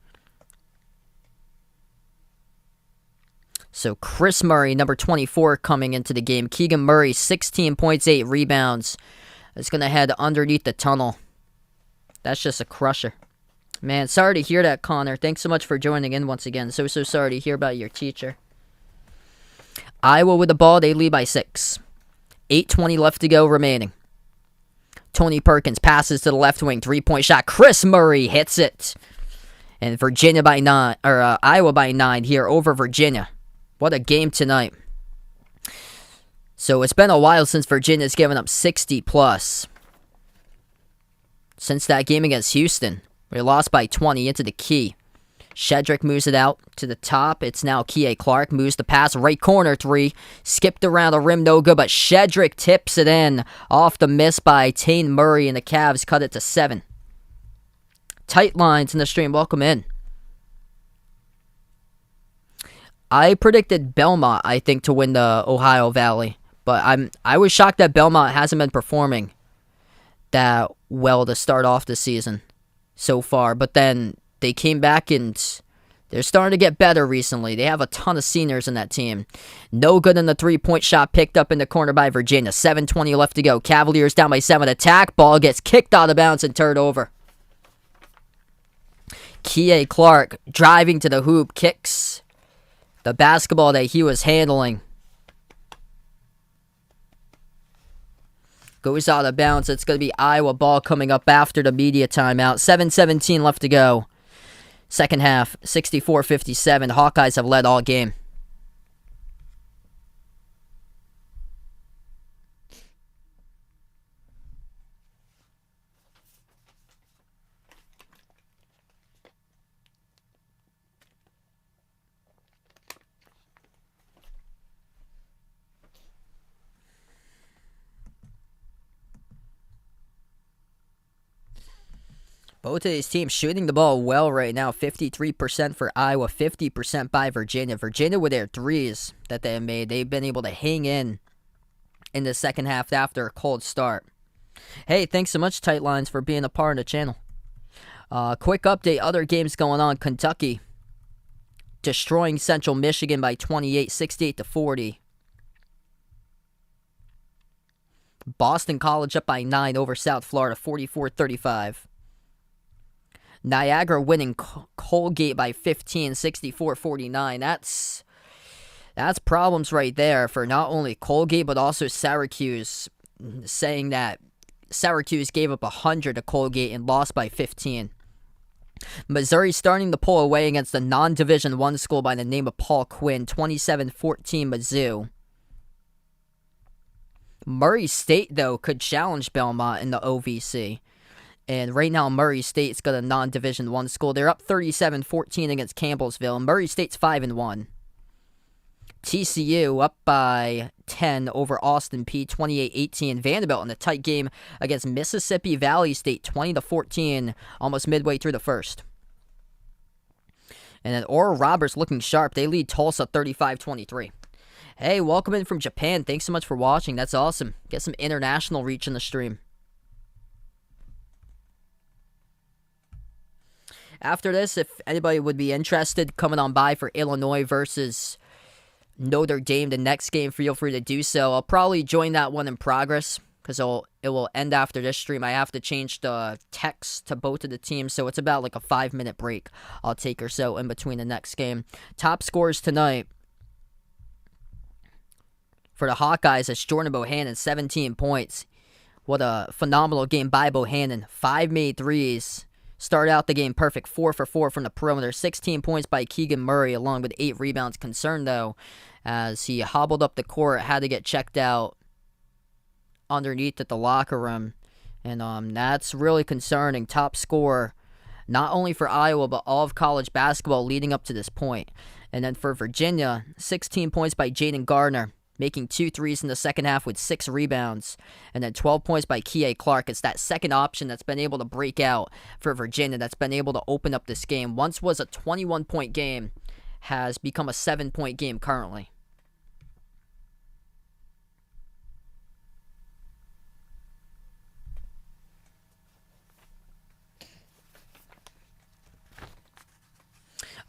S1: So Chris Murray, number 24, coming into the game. Keegan Murray, 16 points, 8 rebounds. Is going to head underneath the tunnel. That's just a crusher. Man, sorry to hear that, Connor. Thanks so much for joining in once again. So sorry to hear about your teacher. Iowa with the ball. They lead by 6. 8:20 left to go remaining. Tony Perkins passes to the left wing. 3-point shot. Chris Murray hits it. And Virginia by 9, or Iowa by 9 here over Virginia. What a game tonight. So it's been a while since Virginia's given up 60 plus. since that game against Houston. We lost by 20 into the key. Shedrick moves it out to the top. It's now Kie Clark. Moves the pass. Right corner three. Skipped around the rim. No good. But Shedrick tips it in. Off the miss by Tane Murray. And the Cavs cut it to 7. Tight lines in the stream. Welcome in. I predicted Belmont, I think, to win the Ohio Valley. But I was shocked that Belmont hasn't been performing that well to start off the season so far. But then they came back and they're starting to get better recently. They have a ton of seniors in that team. No good in the three-point shot picked up in the corner by Virginia. 7:20 left to go. Cavaliers down by 7. Attack. Ball gets kicked out of bounds and turned over. Kie Clark driving to the hoop. Kicks the basketball that he was handling. Goes out of bounds. It's going to be Iowa ball coming up after the media timeout. 7:17 left to go. Second half, 64-57. Hawkeyes have led all game. Both of these teams shooting the ball well right now. 53% for Iowa, 50% by Virginia. Virginia with their threes that they have made, they've been able to hang in the second half after a cold start. Hey, thanks so much, Tight Lines, for being a part of the channel. Quick update, other games going on. Kentucky destroying Central Michigan by 28, 68-40. Boston College up by 9 over South Florida, 44-35. Niagara winning Colgate by 15, 64-49. That's problems right there for not only Colgate, but also Syracuse, saying that Syracuse gave up 100 to Colgate and lost by 15. Missouri starting to pull away against a non-Division I school by the name of Paul Quinn, 27-14 Mizzou. Murray State, though, could challenge Belmont in the OVC. And right now, Murray State's got a non-Division I school. They're up 37-14 against Campbellsville. Murray State's 5-1. TCU up by 10 over Austin Peay, 28-18. Vanderbilt in a tight game against Mississippi Valley State, 20-14, almost midway through the first. And then Oral Roberts looking sharp. They lead Tulsa 35-23. Hey, welcome in from Japan. Thanks so much for watching. That's awesome. Get some international reach in the stream. After this, if anybody would be interested, coming on by for Illinois versus Notre Dame, the next game, feel free to do so. I'll probably join that one in progress because it will end after this stream. I have to change the text to both of the teams, so it's about like a 5-minute break I'll take or so in between the next game. Top scores tonight for the Hawkeyes is Jordan Bohannon, 17 points. What a phenomenal game by Bohannon. 5 made threes. Start out the game perfect, 4 for 4 from the perimeter. 16 points by Keegan Murray, along with 8 rebounds. Concerned, though, as he hobbled up the court, had to get checked out underneath at the locker room. And that's really concerning. Top scorer, not only for Iowa, but all of college basketball leading up to this point. And then for Virginia, 16 points by Jaden Gardner, making 2 threes in the second half with 6 rebounds. And then 12 points by Kie Clark. It's that second option that's been able to break out for Virginia, that's been able to open up this game. Once was a 21-point game, has become a 7-point game currently.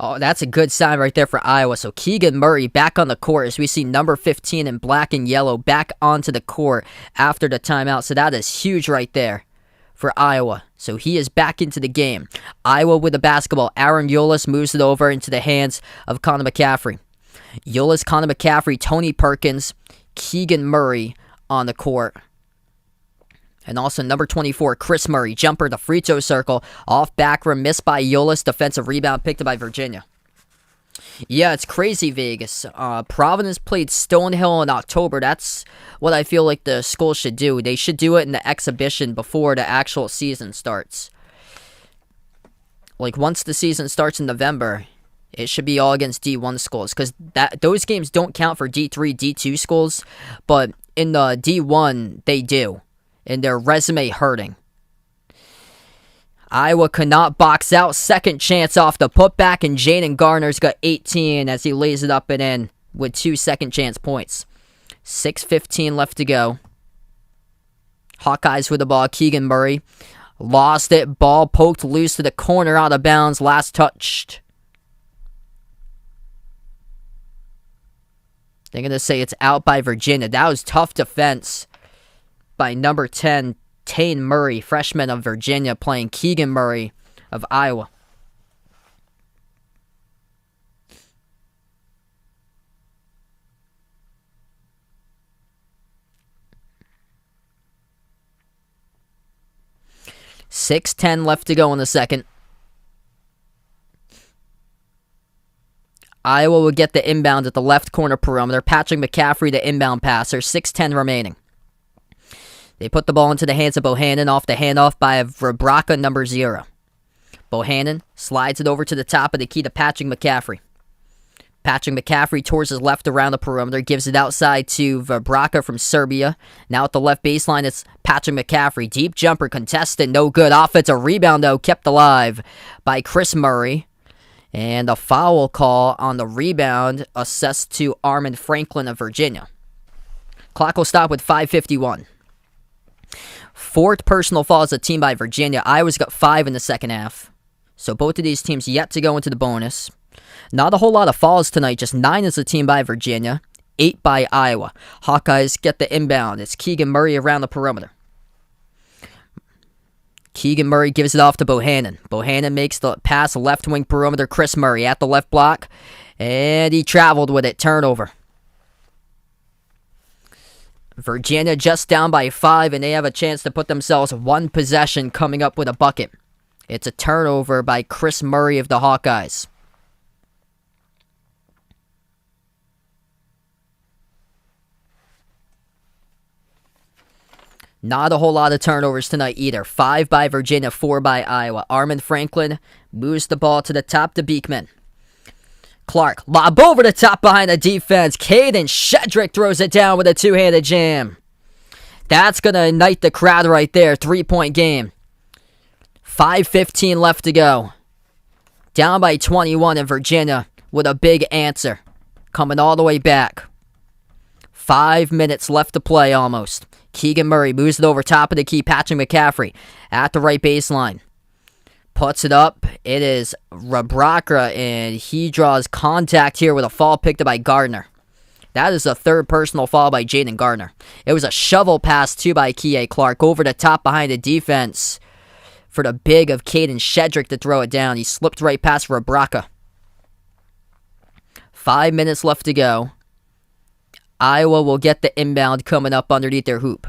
S1: Oh, that's a good sign right there for Iowa. So Keegan Murray back on the court as we see number 15 in black and yellow back onto the court after the timeout. So that is huge right there for Iowa. So he is back into the game. Iowa with the basketball. Aaron Eulis moves it over into the hands of Connor McCaffrey. Eulis, Connor McCaffrey, Tony Perkins, Keegan Murray on the court. And also number 24, Chris Murray, jumper to free throw circle, off back rim, missed by Eulis, defensive rebound picked up by Virginia. Yeah, it's crazy, Vegas. Providence played Stonehill in October. That's what I feel like the school should do. They should do it in the exhibition before the actual season starts. Like, once the season starts in November, it should be all against D1 schools, because those games don't count for D3, D2 schools, but in the D1, they do, and their resume hurting. Iowa could not box out. Second chance off the putback, and Jaden Garner's got 18 as he lays it up and in with 2 second chance points. 6:15 left to go. Hawkeyes with the ball. Keegan Murray lost it. Ball poked loose to the corner, out of bounds. Last touched. They're going to say it's out by Virginia. That was tough defense by number 10, Tane Murray, freshman of Virginia, playing Keegan Murray of Iowa. .6:10 left to go in the second. Iowa will get the inbound at the left corner perimeter. Patrick Mccaffrey, the inbound passer. 6:10 remaining. They put the ball into the hands of Bohannon off the handoff by Verbraca, number 0. Bohannon slides it over to the top of the key to Patrick McCaffrey. Patrick McCaffrey towards his left around the perimeter, gives it outside to Verbraca from Serbia. Now at the left baseline, it's Patrick McCaffrey. Deep jumper contested, no good. Offensive rebound, though, kept alive by Chris Murray. And a foul call on the rebound assessed to Armand Franklin of Virginia. Clock will stop with 5:51. Fourth personal foul as a team by Virginia. Iowa's got 5 in the second half. So both of these teams yet to go into the bonus. Not a whole lot of fouls tonight. Just 9 as a team by Virginia. 8 by Iowa. Hawkeyes get the inbound. It's Keegan Murray around the perimeter. Keegan Murray gives it off to Bohannon. Bohannon makes the pass left wing perimeter. Chris Murray at the left block. And he traveled with it. Turnover. Virginia just down by 5, and they have a chance to put themselves one possession coming up with a bucket. It's a turnover by Chris Murray of the Hawkeyes. Not a whole lot of turnovers tonight either. 5 by Virginia, 4 by Iowa. Armand Franklin moves the ball to the top to Beekman. Clark, lob over the top behind the defense. Caden Shedrick throws it down with a two-handed jam. That's going to ignite the crowd right there. 3-point game. 5:15 left to go. Down by 21 in Virginia with a big answer. Coming all the way back. 5 minutes left to play almost. Keegan Murray moves it over top of the key. Patrick McCaffrey at the right baseline. Puts it up. It is Verbraca, and he draws contact here with a foul picked up by Gardner. That is a third personal foul by Jaden Gardner. It was a shovel pass, too, by Kie Clark over the top behind the defense for the big of Caden Shedrick to throw it down. He slipped right past Verbraca. 5 minutes left to go. Iowa will get the inbound coming up underneath their hoop.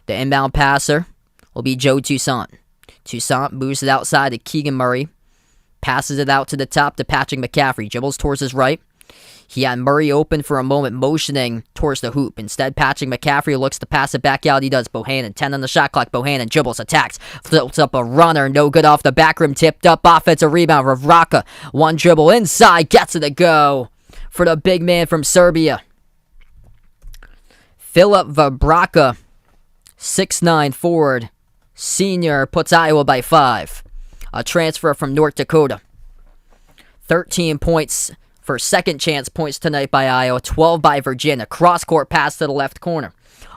S1: The inbound passer will be Joe Toussaint. Toussaint moves it outside to Keegan Murray. Passes it out to the top to Patrick McCaffrey. Dribbles towards his right. He had Murray open for a moment, motioning towards the hoop. Instead, Patrick McCaffrey looks to pass it back out. He does. Bohannon, 10 on the shot clock. Bohannon dribbles, attacks, flips up a runner. No good off the back rim. Tipped up. Offensive rebound. Verbraca, one dribble inside. Gets it to go for the big man from Serbia. Filip Verbraca, 6'9" forward. Senior puts Iowa by 5. A transfer from North Dakota. 13 points for second chance points tonight by Iowa. 12 by Virginia. Cross-court pass to the left corner.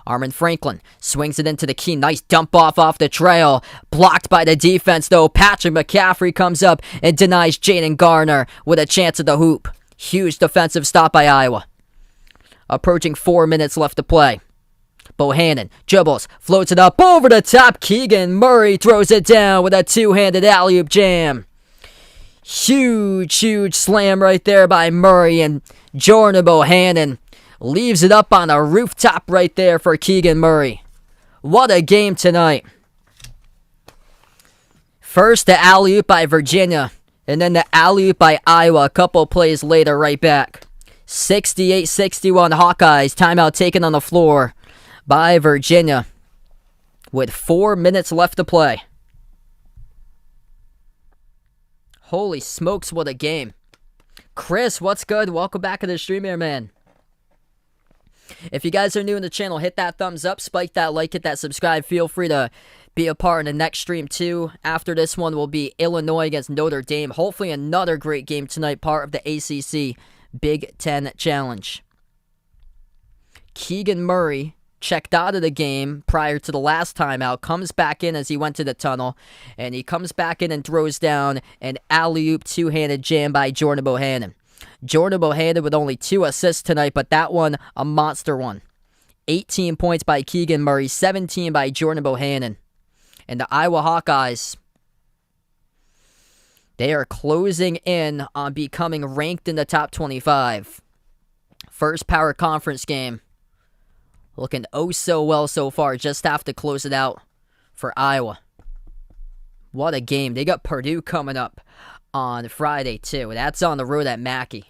S1: Armand Franklin swings it into the key. Nice dump off the trail. Blocked by the defense, though. Patrick McCaffrey comes up and denies Jaden Gardner with a chance at the hoop. Huge defensive stop by Iowa. Approaching 4 minutes left to play. Bohannon dribbles, floats it up over the top. Keegan Murray throws it down with a two-handed alley-oop jam. Huge slam right there by Murray, and Jordan Bohannon leaves it up on a rooftop right there for Keegan Murray. What a game tonight. First, the alley-oop by Virginia. And then the alley-oop by Iowa a couple plays later, right back. 68-61 Hawkeyes. Timeout taken on the floor by Virginia with 4 minutes left to play. Holy smokes, what a game. Chris, what's good? Welcome back to the stream here, man. If you guys are new in the channel, hit that thumbs up, spike that like, hit that subscribe. Feel free to be a part in the next stream too. After this one will be Illinois against Notre Dame. Hopefully another great game tonight, part of the ACC Big Ten Challenge. Keegan Murray checked out of the game prior to the last timeout, comes back in as he went to the tunnel, and he comes back in and throws down an alley-oop two-handed jam by Jordan Bohannon. Jordan Bohannon with only 2 assists tonight, but that one a monster one. 18 points by Keegan Murray, 17 by Jordan Bohannon. And the Iowa Hawkeyes, they are closing in on becoming ranked in the top 25. First Power Conference game. Looking oh so well so far. Just have to close it out for Iowa. What a game. They got Purdue coming up on Friday too. That's on the road at Mackey.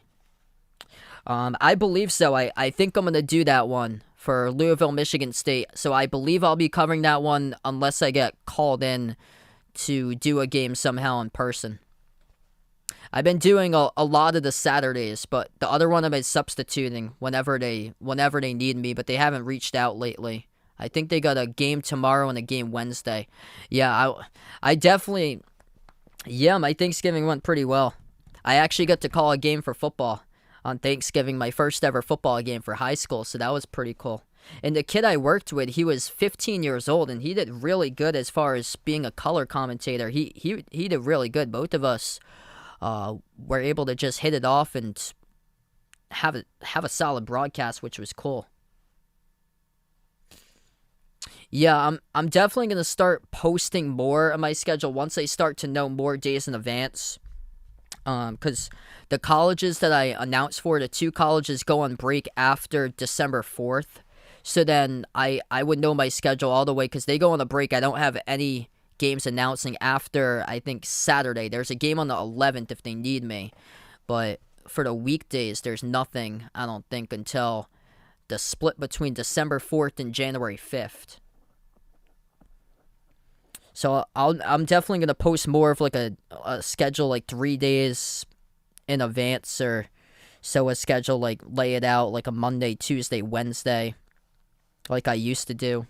S1: I believe so. I think I'm going to do that one for Louisville, Michigan State. So I believe I'll be covering that one unless I get called in to do a game somehow in person. I've been doing a lot of the Saturdays, but the other one I've been substituting whenever they need me, but they haven't reached out lately. I think they got a game tomorrow and a game Wednesday. Yeah, I definitely... Yeah, my Thanksgiving went pretty well. I actually got to call a game for football on Thanksgiving, my first ever football game for high school, so that was pretty cool. And the kid I worked with, he was 15 years old, and he did really good as far as being a color commentator. He did really good. Both of us were able to just hit it off and have a solid broadcast, which was cool. Yeah, I'm definitely going to start posting more on my schedule once I start to know more days in advance. Because the colleges that I announced for, the 2 colleges go on break after December 4th. So then I would know my schedule all the way because they go on a break. I don't have any games announcing after, I think, Saturday. There's a game on the 11th if they need me. But for the weekdays, there's nothing, I don't think, until the split between December 4th and January 5th. So I'm definitely going to post more of like a schedule like 3 days in advance, or so a schedule like lay it out like a Monday, Tuesday, Wednesday, like I used to do.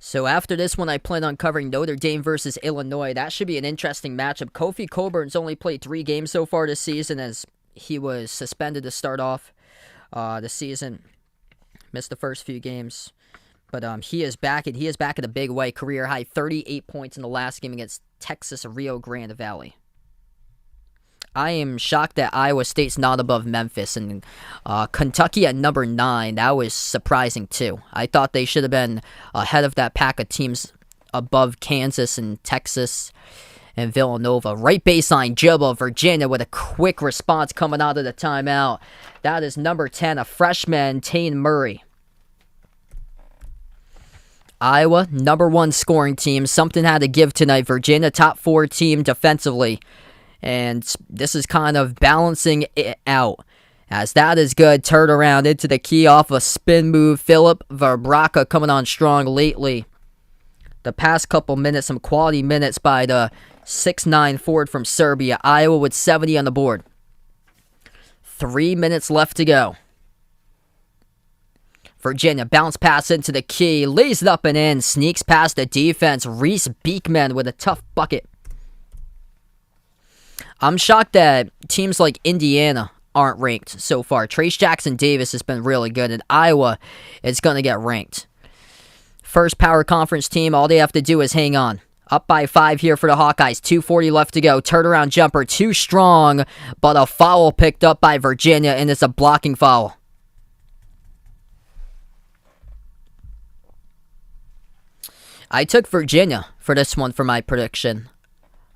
S1: So after this one, I plan on covering Notre Dame versus Illinois. That should be an interesting matchup. Kofi Coburn's only played 3 games so far this season as he was suspended to start off the season. Missed the first few games. But he is back, and he is back in a big way. Career high 38 points in the last game against Texas Rio Grande Valley. I am shocked that Iowa State's not above Memphis, and Kentucky at number 9. That was surprising too. I thought they should have been ahead of that pack of teams above Kansas and Texas and Villanova. Right baseline, Jibba, Virginia with a quick response coming out of the timeout. That is number 10, a freshman, Tane Murray. Iowa, number 1 scoring team. Something had to give tonight. Virginia, top 4 team defensively. And this is kind of balancing it out. As that is good. Turn around into the key off a spin move. Philip Verbraca coming on strong lately. The past couple minutes, some quality minutes by the 6'9" forward from Serbia. Iowa with 70 on the board. 3 minutes left to go. Virginia bounce pass into the key. Lays it up and in. Sneaks past the defense. Reese Beekman with a tough bucket. I'm shocked that teams like Indiana aren't ranked so far. Trace Jackson Davis has been really good, and Iowa is going to get ranked. First Power Conference team, all they have to do is hang on. Up by 5 here for the Hawkeyes. 2:40 left to go. Turnaround jumper, too strong, but a foul picked up by Virginia, and it's a blocking foul. I took Virginia for this one for my prediction.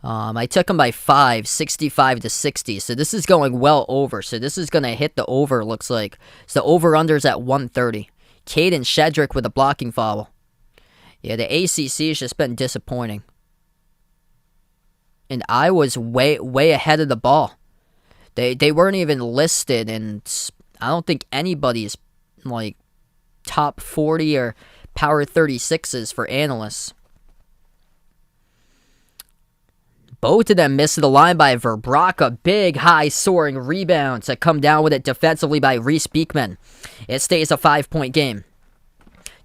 S1: I took them by 5, 65-60. So this is going well over. So this is going to hit the over, looks like. So the over-under's at 130. Caden Shedrick with a blocking foul. Yeah, the ACC has just been disappointing. And Iowa's way ahead of the ball. They weren't even listed, and I don't think anybody's like top 40 or power 36s for analysts. Both of them missed the line by Verbraca. Big, high, soaring rebounds that come down with it defensively by Reese Beekman. It stays a 5-point game.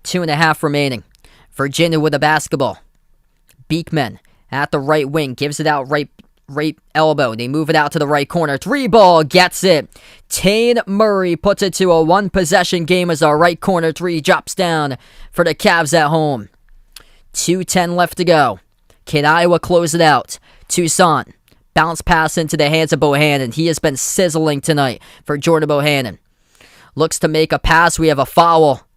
S1: 2.5 remaining. Virginia with the basketball. Beekman at the right wing. Gives it out right elbow. They move it out to the right corner. 3-ball. Gets it. Tane Murray puts it to a 1-possession game as our right corner 3 drops down for the Cavs at home. 2:10 left to go. Can Iowa close it out? Toussaint. Bounce pass into the hands of Bohannon. He has been sizzling tonight for Jordan Bohannon. Looks to make a pass. We have a foul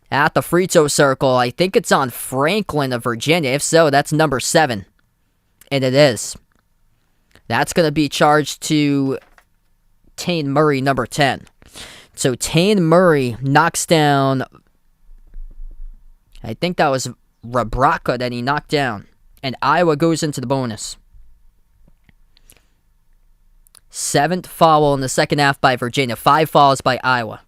S1: at the free throw circle. I think it's on Franklin of Virginia. If so, that's number 7. And it is. That's going to be charged to Tane Murray, number 10. So Tane Murray knocks down, I think that was Verbraca that he knocked down. And Iowa goes into the bonus. 7th foul in the second half by Virginia. 5 fouls by Iowa.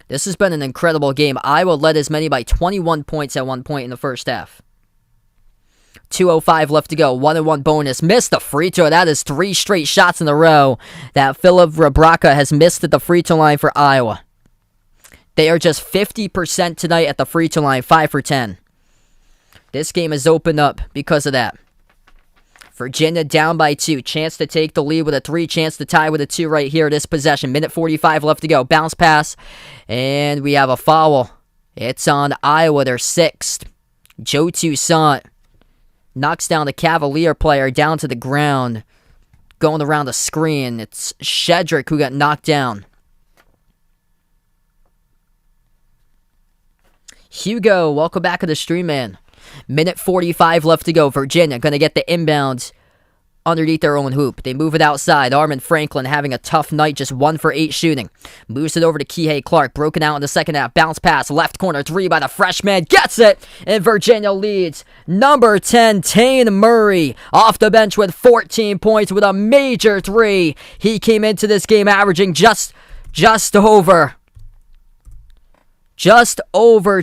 S1: This has been an incredible game. Iowa led as many by 21 points at one point in the first half. 2:05 left to go. 1-1 bonus. Missed the free throw. That is 3 straight shots in a row that Philip Verbraca has missed at the free throw line for Iowa. They are just 50% tonight at the free throw line. 5 for 10. This game has opened up because of that. Virginia down by 2. Chance to take the lead with a 3. Chance to tie with a 2 right here. This possession. 1:45 left to go. Bounce pass. And we have a foul. It's on Iowa. Their 6th. Joe Toussaint knocks down the Cavalier player down to the ground. Going around the screen. It's Shedrick who got knocked down. Hugo, welcome back to the stream, man. 1:45 left to go. Virginia going to get the inbounds underneath their own hoop. They move it outside. Armin Franklin having a tough night, just 1 for 8 shooting. Moves it over to Kihei Clark. Broken out in the second half. Bounce pass. Left corner 3 by the freshman. Gets it! And Virginia leads. Number 10, Tane Murray. Off the bench with 14 points with a major 3. He came into this game averaging just over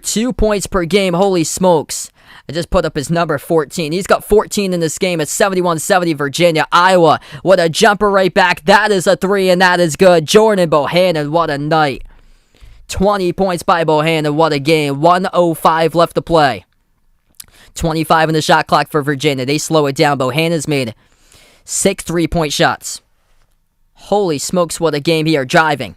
S1: 2 points per game. Holy smokes. I just put up his number 14. He's got 14 in this game. It's 71-70 Virginia. Iowa, what a jumper right back. That is a 3, and that is good. Jordan Bohannon, what a night. 20 points by Bohannon, what a game. 1:05 left to play. 25 in the shot clock for Virginia. They slow it down. Bohannon's made 6 3-point shots. Holy smokes, what a game here. Driving.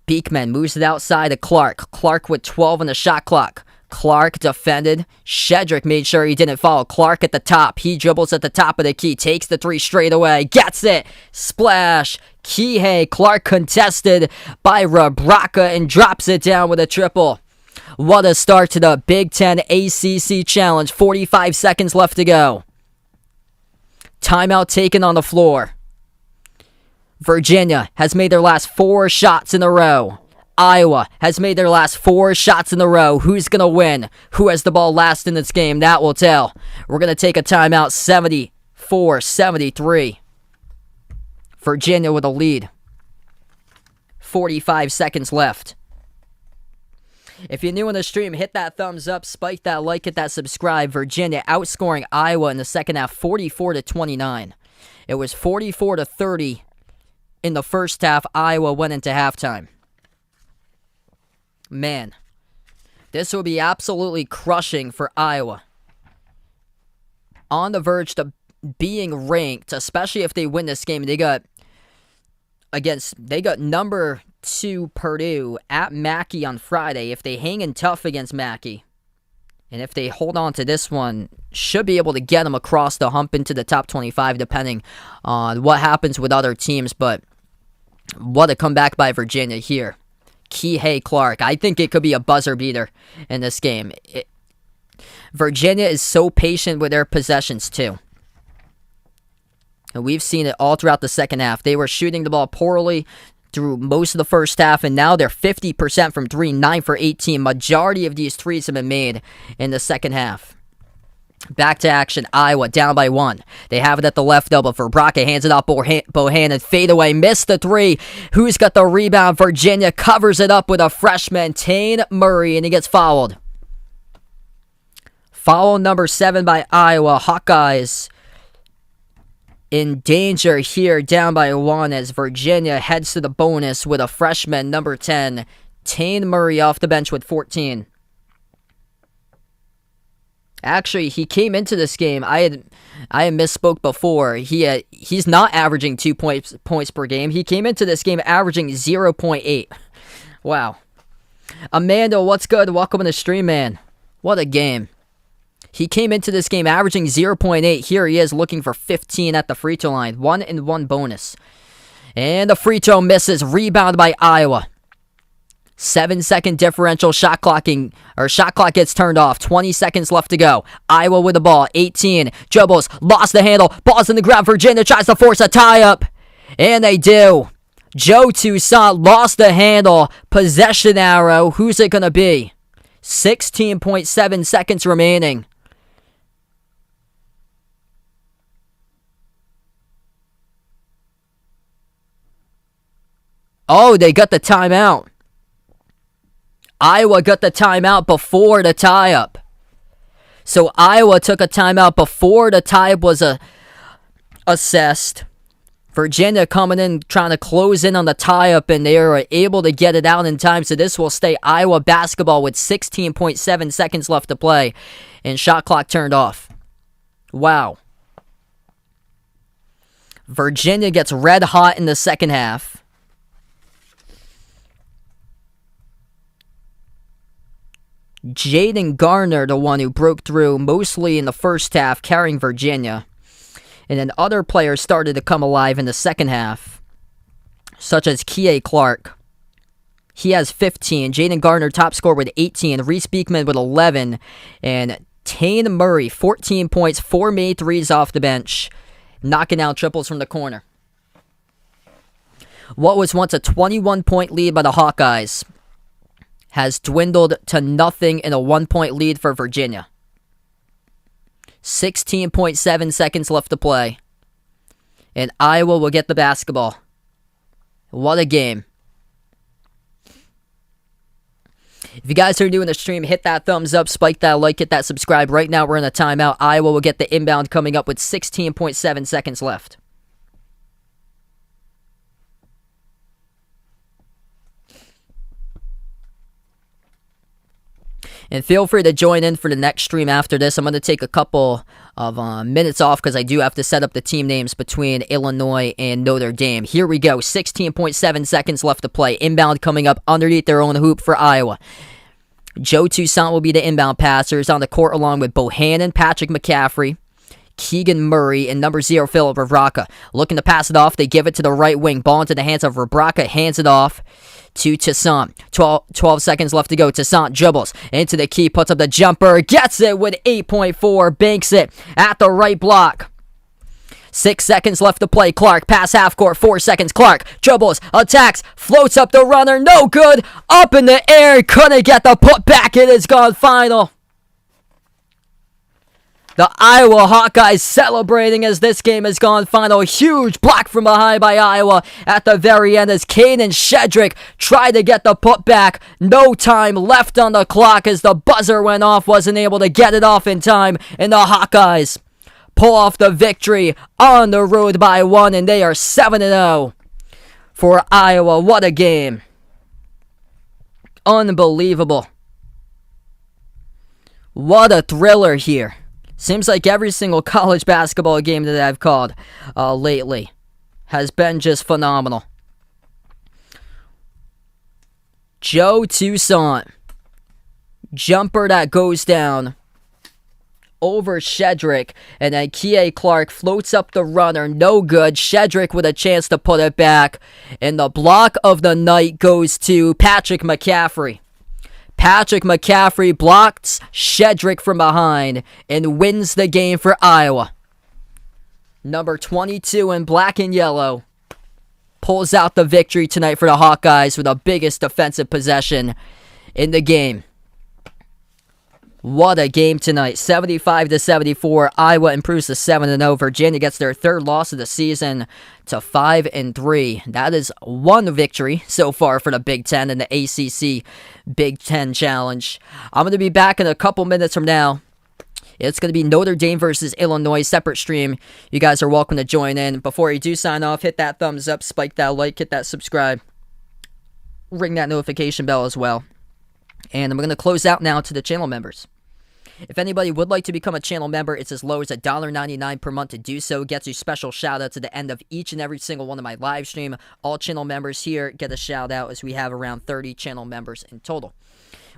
S1: Beekman moves it outside to Clark. Clark with 12 on the shot clock. Clark defended. Shedrick made sure he didn't foul. Clark at the top. He dribbles at the top of the key. Takes the 3 straight away. Gets it. Splash. Kihei Clark contested by Verbraca and drops it down with a triple. What a start to the Big Ten ACC Challenge. 45 seconds left to go. Timeout taken on the floor. Virginia has made their last 4 shots in a row. Iowa has made their last 4 shots in a row. Who's going to win? Who has the ball last in this game? That will tell. We're going to take a timeout. 74-73. Virginia with a lead. 45 seconds left. If you're new on the stream, hit that thumbs up, spike that like, hit that subscribe. Virginia outscoring Iowa in the second half 44-29. It was 44-30 in the first half. Iowa went into halftime. Man, this will be absolutely crushing for Iowa. On the verge to being ranked, especially if they win this game. They got number 2 Purdue at Mackey on Friday. If they hang in tough against Mackey, and if they hold on to this one, should be able to get them across the hump into the top 25, depending on what happens with other teams. But what a comeback by Virginia here. Kihei Clark. I think it could be a buzzer beater in this game. Virginia is so patient with their possessions, too. And we've seen it all throughout the second half. They were shooting the ball poorly through most of the first half, and now they're 50% from 3, 9 for 18. Majority of these threes have been made in the second half. Back to action. Iowa down by 1. They have it at the left elbow for Brocka. Hands it off Bohannon. Fade away. Missed the 3. Who's got the rebound? Virginia covers it up with a freshman, Tane Murray, and he gets fouled. Foul number 7 by Iowa. Hawkeyes in danger here, down by 1 as Virginia heads to the bonus with a freshman, number 10, Tane Murray, off the bench with 14. Actually, he came into this game, I had misspoke before. He's not averaging 2 points per game. He came into this game averaging 0.8. Wow. Amanda, what's good? Welcome to the stream, man. What a game. He came into this game averaging 0.8. Here he is looking for 15 at the free throw line. 1-and-1 bonus. And the free throw misses. Rebound by Iowa. 7-second differential. Shot clock gets turned off. 20 seconds left to go. Iowa with the ball. 18. Dribbles. Lost the handle. Ball's in the ground. Virginia tries to force a tie-up. And they do. Joe Toussaint lost the handle. Possession arrow. Who's it going to be? 16.7 seconds remaining. Oh, they got the timeout. Iowa got the timeout before the tie-up. So Iowa took a timeout before the tie-up was assessed. Virginia coming in, trying to close in on the tie-up, and they are able to get it out in time. So this will stay Iowa basketball with 16.7 seconds left to play. And shot clock turned off. Wow. Virginia gets red hot in the second half. Jaden Garner, the one who broke through mostly in the first half, carrying Virginia. And then other players started to come alive in the second half, such as Kie Clark. He has 15. Jaden Garner, top scorer, with 18. Reese Beekman with 11. And Tane Murray, 14 points, 4 made threes off the bench, knocking out triples from the corner. What was once a 21-point lead by the Hawkeyes has dwindled to nothing in a 1-point lead for Virginia. 16.7 seconds left to play. And Iowa will get the basketball. What a game. If you guys are new in the stream, hit that thumbs up, spike that like, hit that subscribe. Right now we're in a timeout. Iowa will get the inbound coming up with 16.7 seconds left. And feel free to join in for the next stream after this. I'm going to take a couple of minutes off because I do have to set up the team names between Illinois and Notre Dame. Here we go. 16.7 seconds left to play. Inbound coming up underneath their own hoop for Iowa. Joe Toussaint will be the inbound passer. He's on the court along with Bohannon, Patrick McCaffrey, Keegan Murray, and number 0, Philip Rebraka. Looking to pass it off. They give it to the right wing. Ball into the hands of Rebraka. Hands it off to Toussaint. 12 seconds left to go. Toussaint dribbles into the key, puts up the jumper, gets it with 8.4, banks it at the right block. 6 seconds left to play. Clark, pass half court, 4 seconds. Clark dribbles, attacks, floats up the runner, no good. Up in the air, couldn't get the putback. It is gone final. The Iowa Hawkeyes celebrating as this game has gone final. Huge block from behind by Iowa at the very end as Caden Shedrick tried to get the putback. No time left on the clock as the buzzer went off. Wasn't able to get it off in time. And the Hawkeyes pull off the victory on the road by 1. And they are 7-0 for Iowa. What a game. Unbelievable. What a thriller here. Seems like every single college basketball game that I've called lately has been just phenomenal. Joe Toussaint. Jumper that goes down over Shedrick. And then Kie Clark floats up the runner. No good. Shedrick with a chance to put it back. And the block of the night goes to Patrick McCaffrey. Patrick McCaffrey blocks Shedrick from behind and wins the game for Iowa. Number 22 in black and yellow pulls out the victory tonight for the Hawkeyes with the biggest defensive possession in the game. What a game tonight. 75-74. Iowa improves to 7-0. Virginia gets their third loss of the season to 5-3. That is one victory so far for the Big Ten in the ACC Big Ten Challenge. I'm going to be back in a couple minutes from now. It's going to be Notre Dame versus Illinois, separate stream. You guys are welcome to join in. Before you do sign off, hit that thumbs up, spike that like, hit that subscribe, ring that notification bell as well. And I'm going to close out now to the channel members. If anybody would like to become a channel member, it's as low as $1.99 per month to do so. Gets you special shout-outs at the end of each and every single one of my live stream. All channel members here get a shout-out as we have around 30 channel members in total.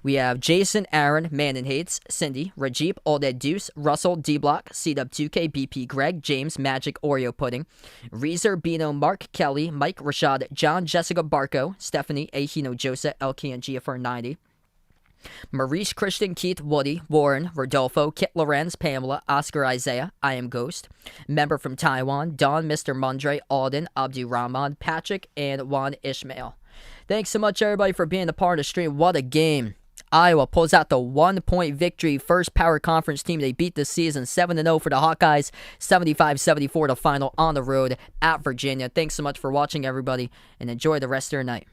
S1: We have Jason, Aaron, Manon Hates, Cindy, Rajeep, Olded Deuce, Russell, D-Block, CW2K, BP, Greg, James, Magic, Oreo Pudding, Reezer, Bino, Mark, Kelly, Mike, Rashad, John, Jessica, Barco, Stephanie, Ahino, Joseph, LK, and GFR90. Maurice, Christian, Keith, Woody, Warren, Rodolfo, Kit Lorenz, Pamela, Oscar, Isaiah, I Am Ghost, member from Taiwan, Don, Mr. Mundre, Alden, Abdu Rahman, Patrick, and Juan Ishmael. Thanks so much, everybody, for being a part of the stream. What a game. Iowa pulls out the 1-point victory. First power conference team they beat this season. 7-0 for the Hawkeyes. 75-74 the final on the road at Virginia. Thanks so much for watching, everybody, and enjoy the rest of your night.